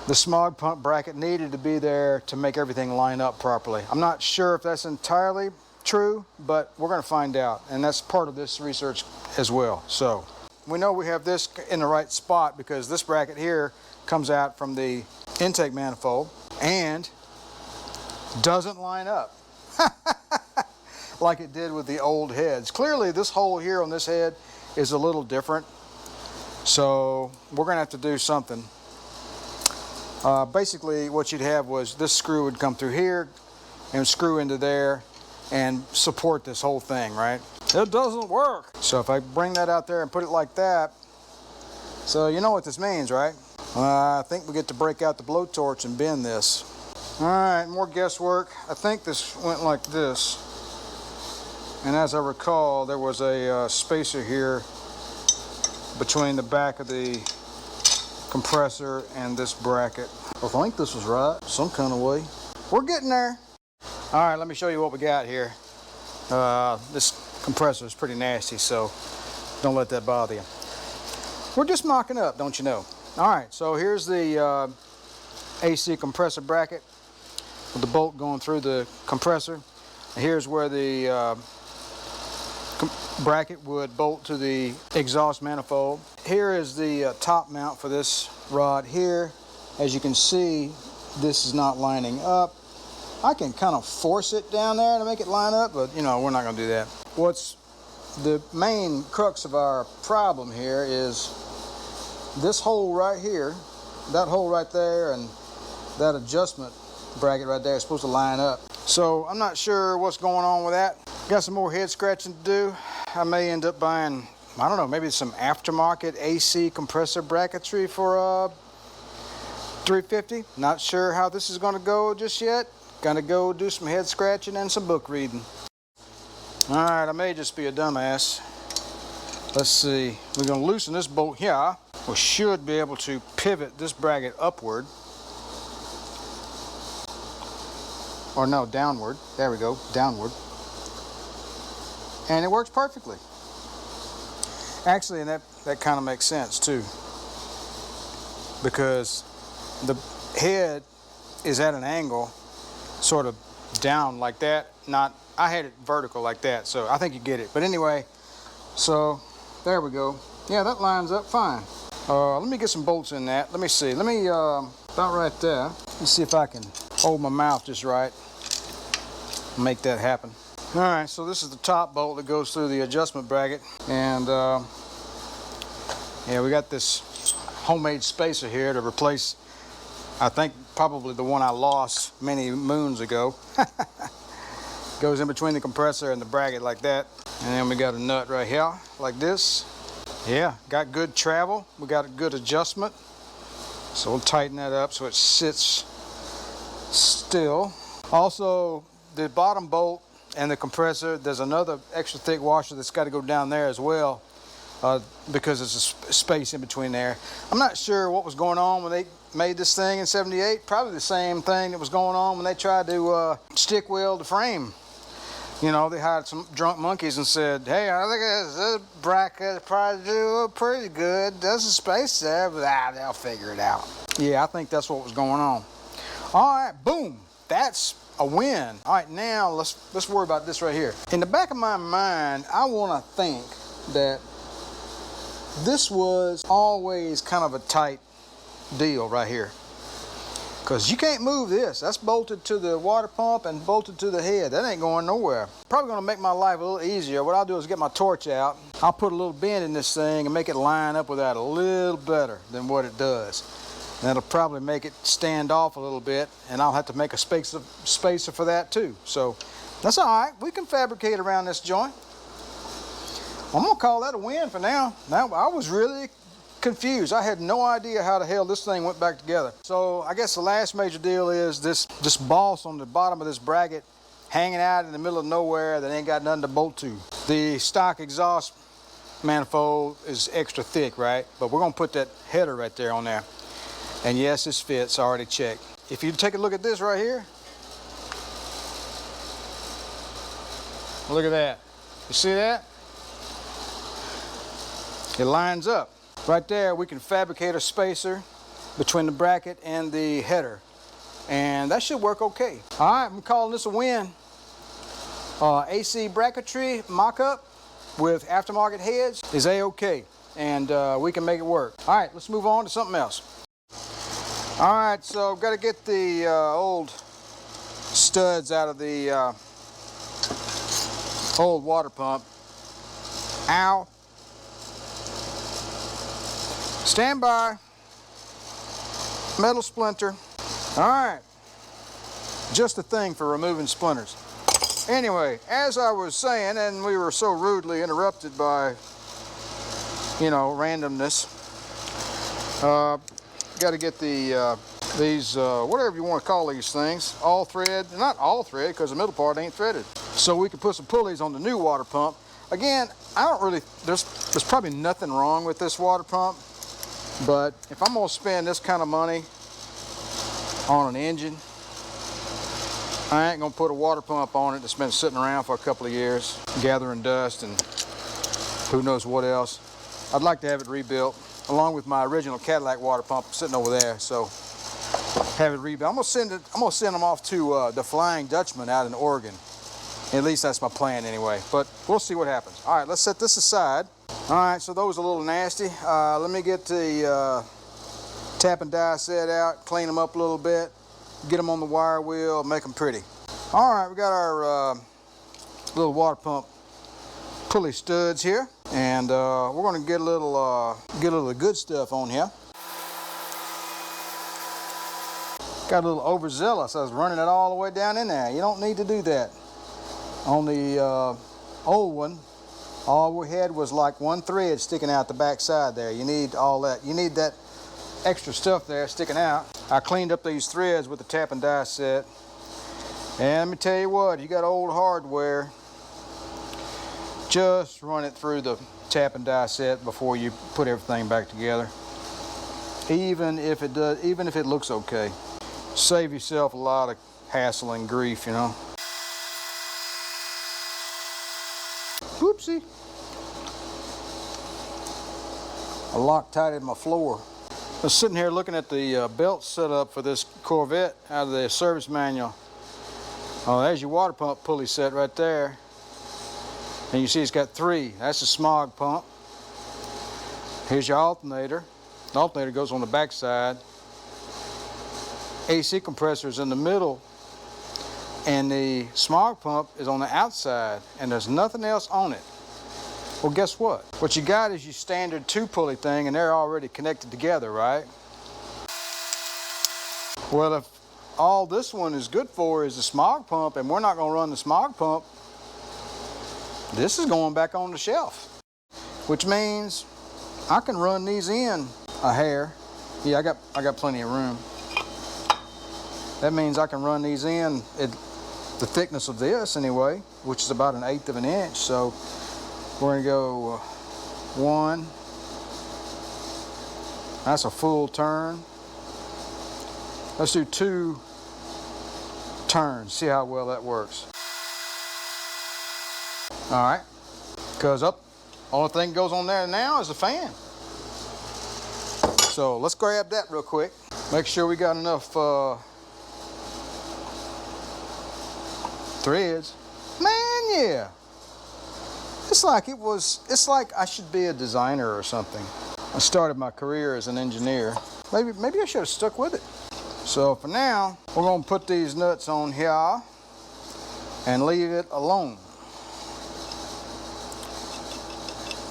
the smog pump bracket needed to be there to make everything line up properly. I'm not sure if that's entirely true, but we're going to find out, and that's part of this research as well. So we know we have this in the right spot because this bracket here comes out from the intake manifold and doesn't line up like it did with the old heads. Clearly this hole here on this head is a little different, so we're going to have to do something. Basically what you'd have was this screw would come through here and screw into there and support this whole thing, right? It doesn't work. So if I bring that out there and put it like that, so you know what this means, right? I think we get to break out the blowtorch and bend this. All right, more guesswork. I think this went like this. And as I recall, there was a spacer here between the back of the compressor and this bracket. I think this was right, some kind of way. We're getting there. All right, let me show you what we got here. This compressor is pretty nasty, so don't let that bother you. We're just mocking up, don't you know? All right, so here's the AC compressor bracket with the bolt going through the compressor. And here's where the bracket would bolt to the exhaust manifold. Here is the top mount for this rod here. As you can see, this is not lining up. I can kind of force it down there to make it line up, but you know, we're not going to do that. What's the main crux of our problem here is this hole right here, that hole right there, and that adjustment bracket right there is supposed to line up. So I'm not sure what's going on with that. Got some more head scratching to do. I may end up buying, I don't know, maybe some aftermarket AC compressor bracketry for $350. Not sure how this is going to go just yet. Gonna go do some head scratching and some book reading. All right, I may just be a dumbass. Let's see. We're gonna loosen this bolt here. We should be able to pivot this bracket upward. Or no, downward. There we go, downward. And it works perfectly. Actually, and that kind of makes sense too, because the head is at an angle sort of down like that. I had it vertical like that, so I think you get it. But anyway, so there we go. Yeah, that lines up fine. Let me get some bolts in that. Let me see. Let me, about right there. Let me see if I can hold my mouth just right. Make that happen. All right, so this is the top bolt that goes through the adjustment bracket. And yeah, we got this homemade spacer here to replace, I think, probably the one I lost many moons ago. Goes in between the compressor and the bracket like that. And then we got a nut right here, like this. Yeah, got good travel. We got a good adjustment. So we'll tighten that up so it sits still. Also, the bottom bolt and the compressor, there's another extra thick washer that's got to go down there as well, because there's a space in between there. I'm not sure what was going on when they made this thing in '78. Probably the same thing that was going on when they tried to stick weld the frame You know, they hired some drunk monkeys and said, hey, I think this bracket probably do pretty good. There's a space there, but they'll figure it out. Yeah, I think that's what was going on. All right, boom. That's a win. All right, now let's worry about this right here. In the back of my mind, I want to think that this was always kind of a tight deal right here. Because you can't move this. That's bolted to the water pump and bolted to the head. That ain't going nowhere. Probably gonna make my life a little easier. What I'll do is get my torch out. I'll put a little bend in this thing and make it line up with that a little better than what it does. And that'll probably make it stand off a little bit, and I'll have to make a spacer for that too. So that's all right. We can fabricate around this joint. I'm gonna call that a win for now. Now, I was really confused. I had no idea how the hell this thing went back together. So I guess the last major deal is this boss on the bottom of this bracket hanging out in the middle of nowhere that ain't got nothing to bolt to. The stock exhaust manifold is extra thick, right? But we're gonna put that header right there on there. And yes, this fits, already checked. If you take a look at this right here, look at that. You see that? It lines up. Right there, we can fabricate a spacer between the bracket and the header. And that should work okay. All right, I'm calling this a win. AC bracketry mock-up with aftermarket heads is A-okay. And we can make it work. All right, let's move on to something else. All right, so I've got to get the old studs out of the old water pump. Ow. Stand by. Metal splinter. All right. Just a thing for removing splinters. Anyway, as I was saying, and we were so rudely interrupted by, you know, randomness, got to get the these whatever you want to call these things, all thread. Not all thread, because the middle part ain't threaded. So we can put some pulleys on the new water pump. Again, I don't really, there's probably nothing wrong with this water pump. But if I'm gonna spend this kind of money on an engine, I ain't gonna put a water pump on it that's been sitting around for a couple of years, gathering dust and who knows what else. I'd like to have it rebuilt, along with my original Cadillac water pump sitting over there. So have it rebuilt. I'm gonna send them off to the Flying Dutchman out in Oregon. At least that's my plan anyway. But we'll see what happens. All right, let's set this aside. All right, so those are a little nasty. Let me get the tap and die set out, clean them up a little bit, get them on the wire wheel, make them pretty. All right, we got our little water pump pulley studs here, and we're going to get a little of the good stuff on here. Got a little overzealous. I was running it all the way down in there. You don't need to do that. On the old one, all we had was like one thread sticking out the back side there. You need all that. You need that extra stuff there sticking out. I cleaned up these threads with the tap and die set. And let me tell you what, you got old hardware, just run it through the tap and die set before you put everything back together. Even if it looks okay. Save yourself a lot of hassle and grief, you know. Whoopsie. I Loctited my floor. I was sitting here looking at the belt setup for this Corvette out of the service manual. There's your water pump pulley set right there. And you see it's got three. That's the smog pump. Here's your alternator. The alternator goes on the back side. AC compressor is in the middle. And the smog pump is on the outside. And there's nothing else on it. Well, guess what? What you got is your standard two-pulley thing, and they're already connected together, right? Well, if all this one is good for is the smog pump, and we're not going to run the smog pump, this is going back on the shelf. Which means I can run these in a hair. Yeah, I got plenty of room. That means I can run these in at the thickness of this anyway, which is about 1/8 of an inch. So we're going to go one. That's a full turn. Let's do 2 turns, see how well that works. All right, because only thing goes on there now is the fan. So let's grab that real quick. Make sure we got enough threads. Man, yeah. It's like I should be a designer or something. I started my career as an engineer. Maybe I should have stuck with it. So for now, we're gonna put these nuts on here and leave it alone.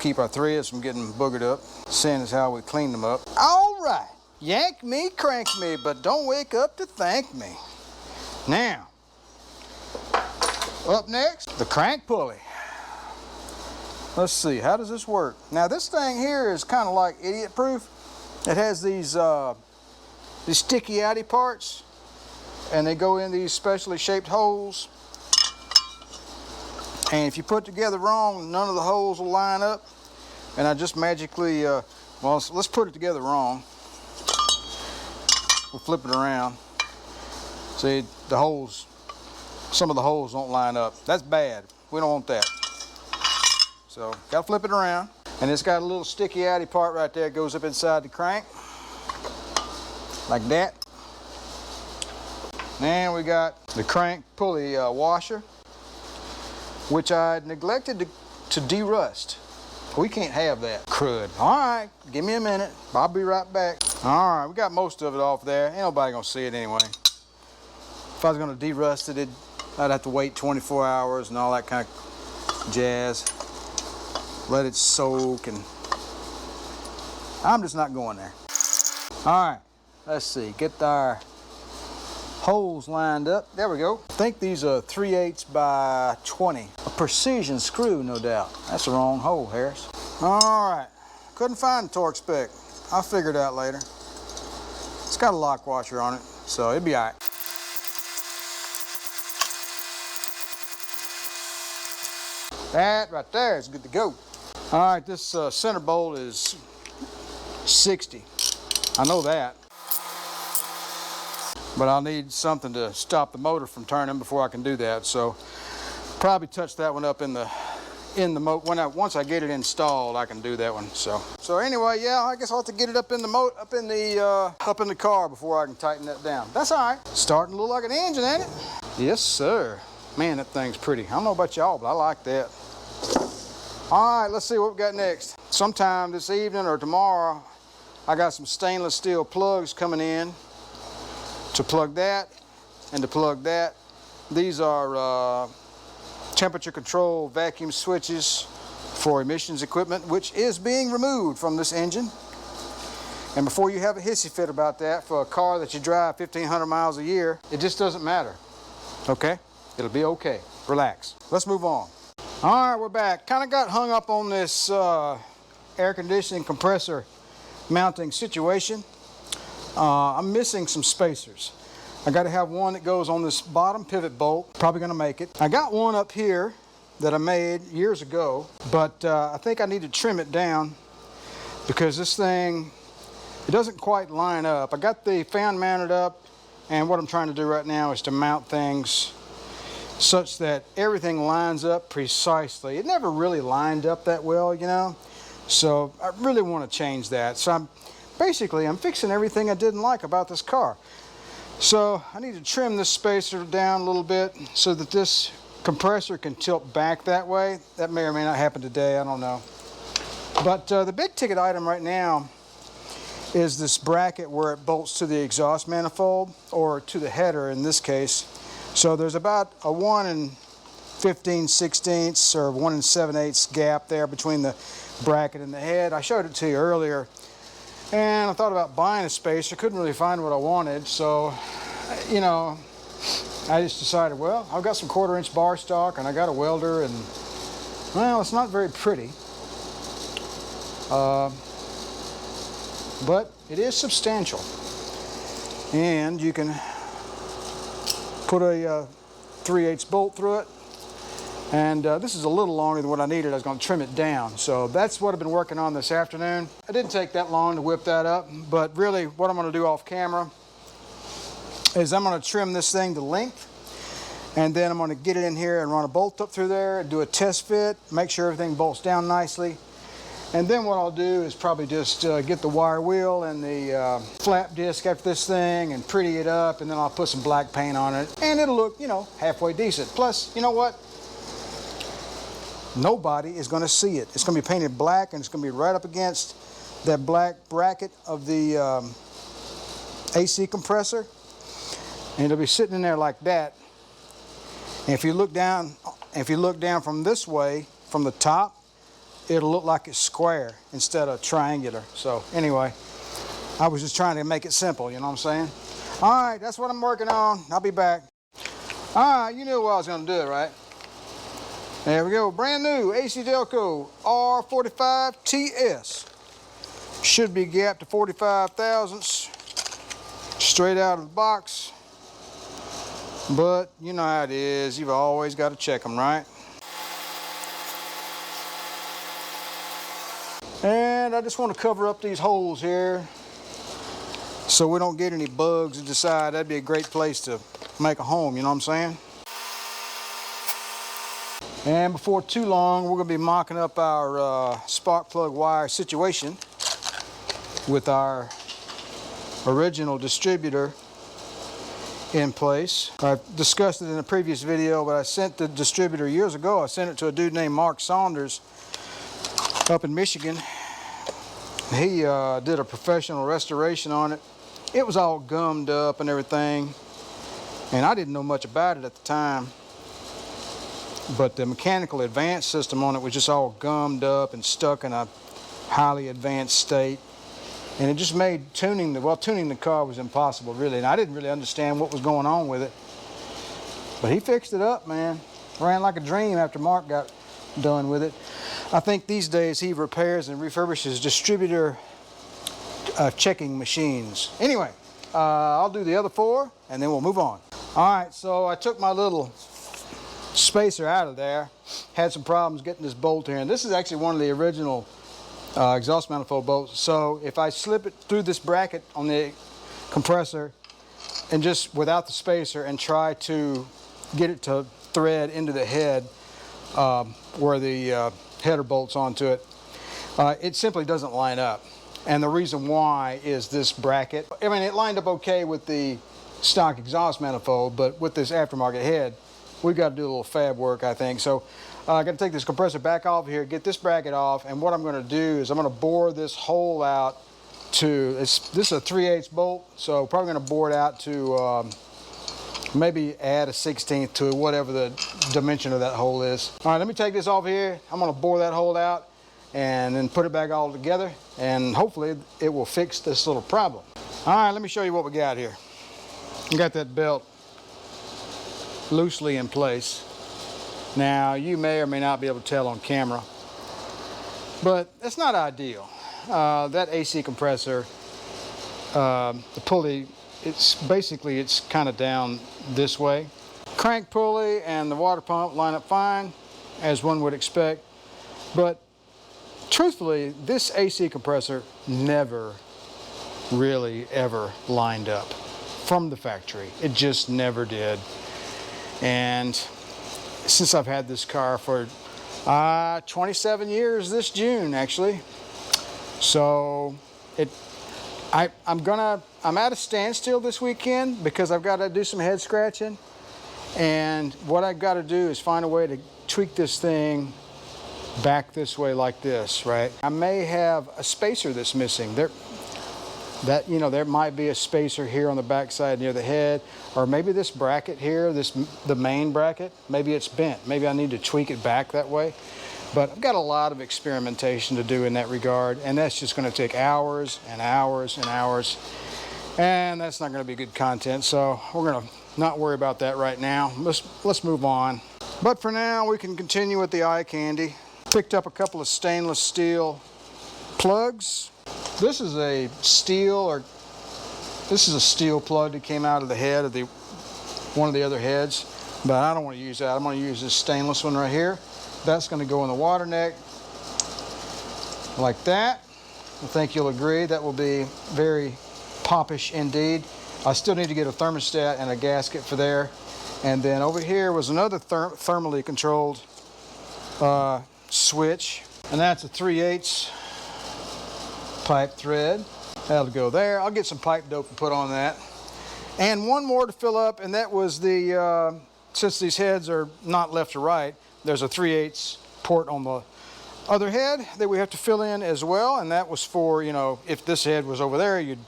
Keep our threads from getting boogered up, seeing as how we clean them up. All right, yank me, crank me, but don't wake up to thank me. Now, up next, the crank pulley. Let's see, how does this work? Now this thing here is kind of like idiot proof. It has these sticky outy parts, and they go in these specially shaped holes. And if you put together wrong, none of the holes will line up. And I just magically, well, let's put it together wrong. We'll flip it around. See, the holes, some of the holes don't line up. That's bad. We don't want that. So, gotta flip it around. And it's got a little sticky outy part right there. It goes up inside the crank. Like that. Then we got the crank pulley washer, which I neglected to derust. We can't have that crud. All right, give me a minute. I'll be right back. All right, we got most of it off there. Ain't nobody gonna see it anyway. If I was gonna derust it, I'd have to wait 24 hours and all that kind of jazz. Let it soak, and I'm just not going there. All right, let's see, get our holes lined up. There we go. I think these are 3/8 by 20. A precision screw, no doubt. That's the wrong hole, Harris. All right, couldn't find the torque spec. I'll figure it out later. It's got a lock washer on it, so it'll be all right. That right there is good to go. All right, this center bolt is 60. I know that. But I'll need something to stop the motor from turning before I can do that. So probably touch that one up in the motor. Once I get it installed, I can do that one. So anyway, yeah, I guess I'll have to get it up in the car before I can tighten that down. That's all right. Starting to look like an engine, ain't it? Yes, sir. Man, that thing's pretty. I don't know about y'all, but I like that. All right, let's see what we got next. Sometime this evening or tomorrow, I got some stainless steel plugs coming in to plug that and to plug that. These are temperature control vacuum switches for emissions equipment, which is being removed from this engine. And before you have a hissy fit about that, for a car that you drive 1,500 miles a year, it just doesn't matter, okay? It'll be okay. Relax. Let's move on. All right, we're back. Kind of got hung up on this air conditioning compressor mounting situation. I'm missing some spacers. I got to have one that goes on this bottom pivot bolt. Probably going to make it. I got one up here that I made years ago, but I think I need to trim it down because this thing, it doesn't quite line up. I got the fan mounted up, and what I'm trying to do right now is to mount things such that everything lines up precisely. It never really lined up that well, you know, so I really want to change that. So I'm fixing everything I didn't like about this car. So I need to trim this spacer down a little bit so that this compressor can tilt back that way. That may or may not happen today, I don't know. But the big ticket item right now is this bracket where it bolts to the exhaust manifold, or to the header in this case. So there's about a 1 15/16 or 1 7/8 gap there between the bracket and the head. I showed it to you earlier, and I thought about buying a spacer. Couldn't really find what I wanted, so you know, I just decided, well, I've got some 1/4-inch bar stock and I got a welder, and well, it's not very pretty, but it is substantial, and you can put a 3/8 bolt through it. And this is a little longer than what I needed. I was going to trim it down. So that's what I've been working on this afternoon. It didn't take that long to whip that up, but really what I'm going to do off camera is I'm going to trim this thing to length, And then I'm going to get it in here and run a bolt up through there, do a test fit, make sure everything bolts down nicely. And then what I'll do is probably just get the wire wheel and the flap disc after this thing and pretty it up, and then I'll put some black paint on it, and it'll look, you know, halfway decent. Plus, you know what? Nobody is going to see it. It's going to be painted black, and it's going to be right up against that black bracket of the AC compressor, and it'll be sitting in there like that. And if you look down from this way, from the top, it'll look like it's square instead of triangular. So anyway, I was just trying to make it simple, you know what I'm saying? All right, that's what I'm working on. I'll be back. All right, you knew what I was going to do, right? There we go, brand new AC Delco R45 TS. Should be gapped to 45 thousandths, straight out of the box. But you know how it is, you've always got to check them, right? And I just want to cover up these holes here so we don't get any bugs and decide that'd be a great place to make a home, you know what I'm saying? And before too long, we're going to be mocking up our spark plug wire situation with our original distributor in place. I discussed it in a previous video, but I sent the distributor years ago. I sent it to a dude named Mark Saunders up in Michigan. He did a professional restoration on it. It was all gummed up and everything, and I didn't know much about it at the time, but the mechanical advanced system on it was just all gummed up and stuck in a highly advanced state. And it just made tuning the car was impossible, really. And I didn't really understand what was going on with it. But he fixed it up, man. Ran like a dream after Mark got done with it. I think these days he repairs and refurbishes distributor checking machines. Anyway, I'll do the other four and then we'll move on. All right, so I took my little spacer out of there. Had some problems getting this bolt here. And this is actually one of the original exhaust manifold bolts. So if I slip it through this bracket on the compressor and just without the spacer and try to get it to thread into the head where the header bolts onto it, it simply doesn't line up. And the reason why is this bracket. I mean, it lined up okay with the stock exhaust manifold, but with this aftermarket head, we've got to do a little fab work, I think. So I got to take this compressor back off here, get this bracket off, and what I'm going to do is I'm going to bore this hole out to, this is a 3/8 bolt, so probably going to bore it out to maybe add a 1/16 to it, whatever the dimension of that hole is. All right, let me take this off here. I'm going to bore that hole out and then put it back all together, and hopefully it will fix this little problem. All right, let me show you what we got here. We got that belt loosely in place. Now, you may or may not be able to tell on camera, but it's not ideal. That AC compressor, the pulley, it's kind of down this way. Crank pulley and the water pump line up fine, as one would expect, but truthfully, this AC compressor never really ever lined up from the factory. It just never did. And since I've had this car for 27 years this June, actually. So I'm at a standstill this weekend because I've got to do some head scratching. And what I've got to do is find a way to tweak this thing back this way like this, right? I may have a spacer that's missing. There might be a spacer here on the back side near the head, or maybe this bracket here, the main bracket, maybe it's bent. Maybe I need to tweak it back that way. But I've got a lot of experimentation to do in that regard, and that's just going to take hours and hours and hours, and that's not going to be good content. So we're going to not worry about that right now. Let's move on. But for now, we can continue with the eye candy. Picked up a couple of stainless steel plugs. This is a steel plug that came out of the head of one of the other heads, but I don't want to use that. I'm going to use this stainless one right here. That's going to go in the water neck like that. I think you'll agree that will be very popish indeed. I still need to get a thermostat and a gasket for there, And then over here was another thermally controlled switch, and that's a 3/8 pipe thread. That'll go there. I'll get some pipe dope and put on that. And one more to fill up, and that was the, since these heads are not left to right, there's a 3/8 port on the other head that we have to fill in as well, and that was for, you know, if this head was over there, you'd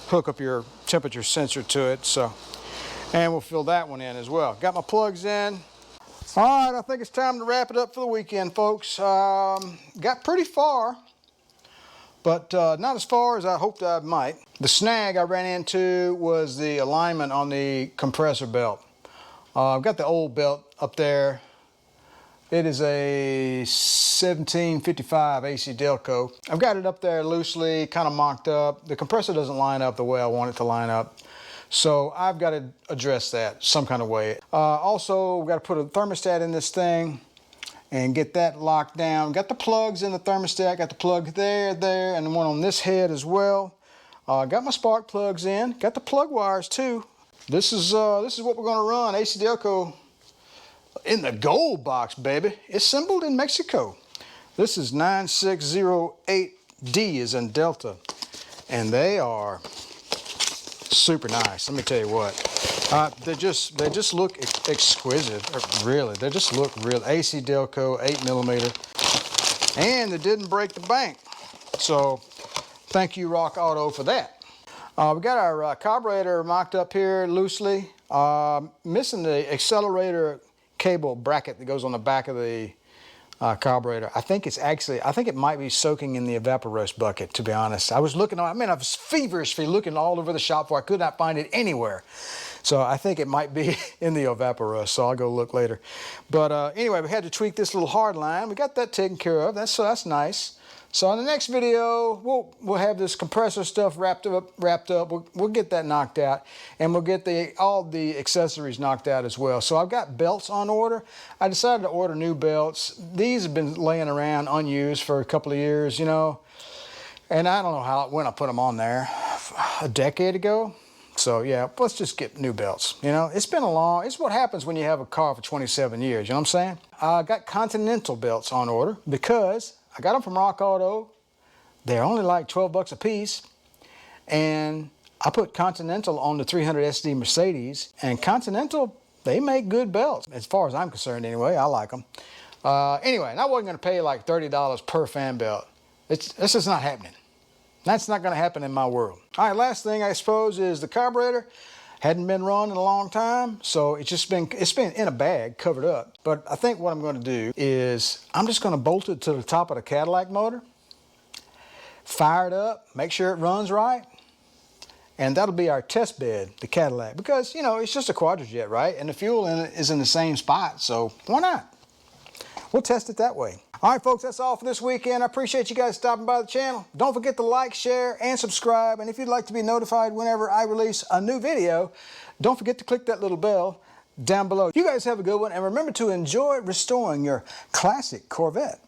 hook up your temperature sensor to it. So, and we'll fill that one in as well. Got my plugs in. All right, I think it's time to wrap it up for the weekend, folks. Got pretty far, but not as far as I hoped I might. The snag I ran into was the alignment on the compressor belt. I've got the old belt up there. It is a 1755 AC Delco. I've got it up there loosely, kind of mocked up. The compressor doesn't line up the way I want it to line up. So I've got to address that some kind of way. Also, we've got to put a thermostat in this thing and get that locked down. Got the plugs in the thermostat, got the plug there, and the one on this head as well. Got my spark plugs in, got the plug wires too. This is what we're gonna run, AC Delco in the gold box, baby. Assembled in Mexico. This is 9608D as in Delta. And they are super nice, let me tell you what. They just look exquisite, really. They just look real. AC Delco, 8mm. And they didn't break the bank. So thank you, Rock Auto, for that. We got our carburetor mocked up here loosely. Missing the accelerator cable bracket that goes on the back of the carburetor. I think it might be soaking in the evaporose bucket, to be honest. I was looking, I was feverishly looking all over the shop for I could not find it anywhere. So I think it might be in the evaporose, so I'll go look later. But anyway, we had to tweak this little hard line. We got that taken care of, so that's nice. So in the next video, we'll have this compressor stuff wrapped up. We'll get that knocked out, and we'll get all the accessories knocked out as well. So I've got belts on order. I decided to order new belts. These have been laying around unused for a couple of years, you know, and I don't know when I put them on there, a decade ago. So yeah, let's just get new belts. You know, it's what happens when you have a car for 27 years, you know what I'm saying? I got Continental belts on order because I got them from Rock Auto. They're only like 12 bucks a piece. And I put Continental on the 300 SD Mercedes, and Continental, they make good belts. As far as I'm concerned anyway, I like them. Anyway, and I wasn't gonna pay like $30 per fan belt. It's just not happening. That's not gonna happen in my world. All right, last thing I suppose is the carburetor. Hadn't been run in a long time, so it's been in a bag, covered up. But I think what I'm gonna do is I'm just gonna bolt it to the top of the Cadillac motor, fire it up, make sure it runs right, and that'll be our test bed, the Cadillac. Because, you know, it's just a quadrijet, right? And the fuel in it is in the same spot, so why not? We'll test it that way. All right, folks, that's all for this weekend. I appreciate you guys stopping by the channel. Don't forget to like, share, and subscribe. And if you'd like to be notified whenever I release a new video, don't forget to click that little bell down below. You guys have a good one, and remember to enjoy restoring your classic Corvette.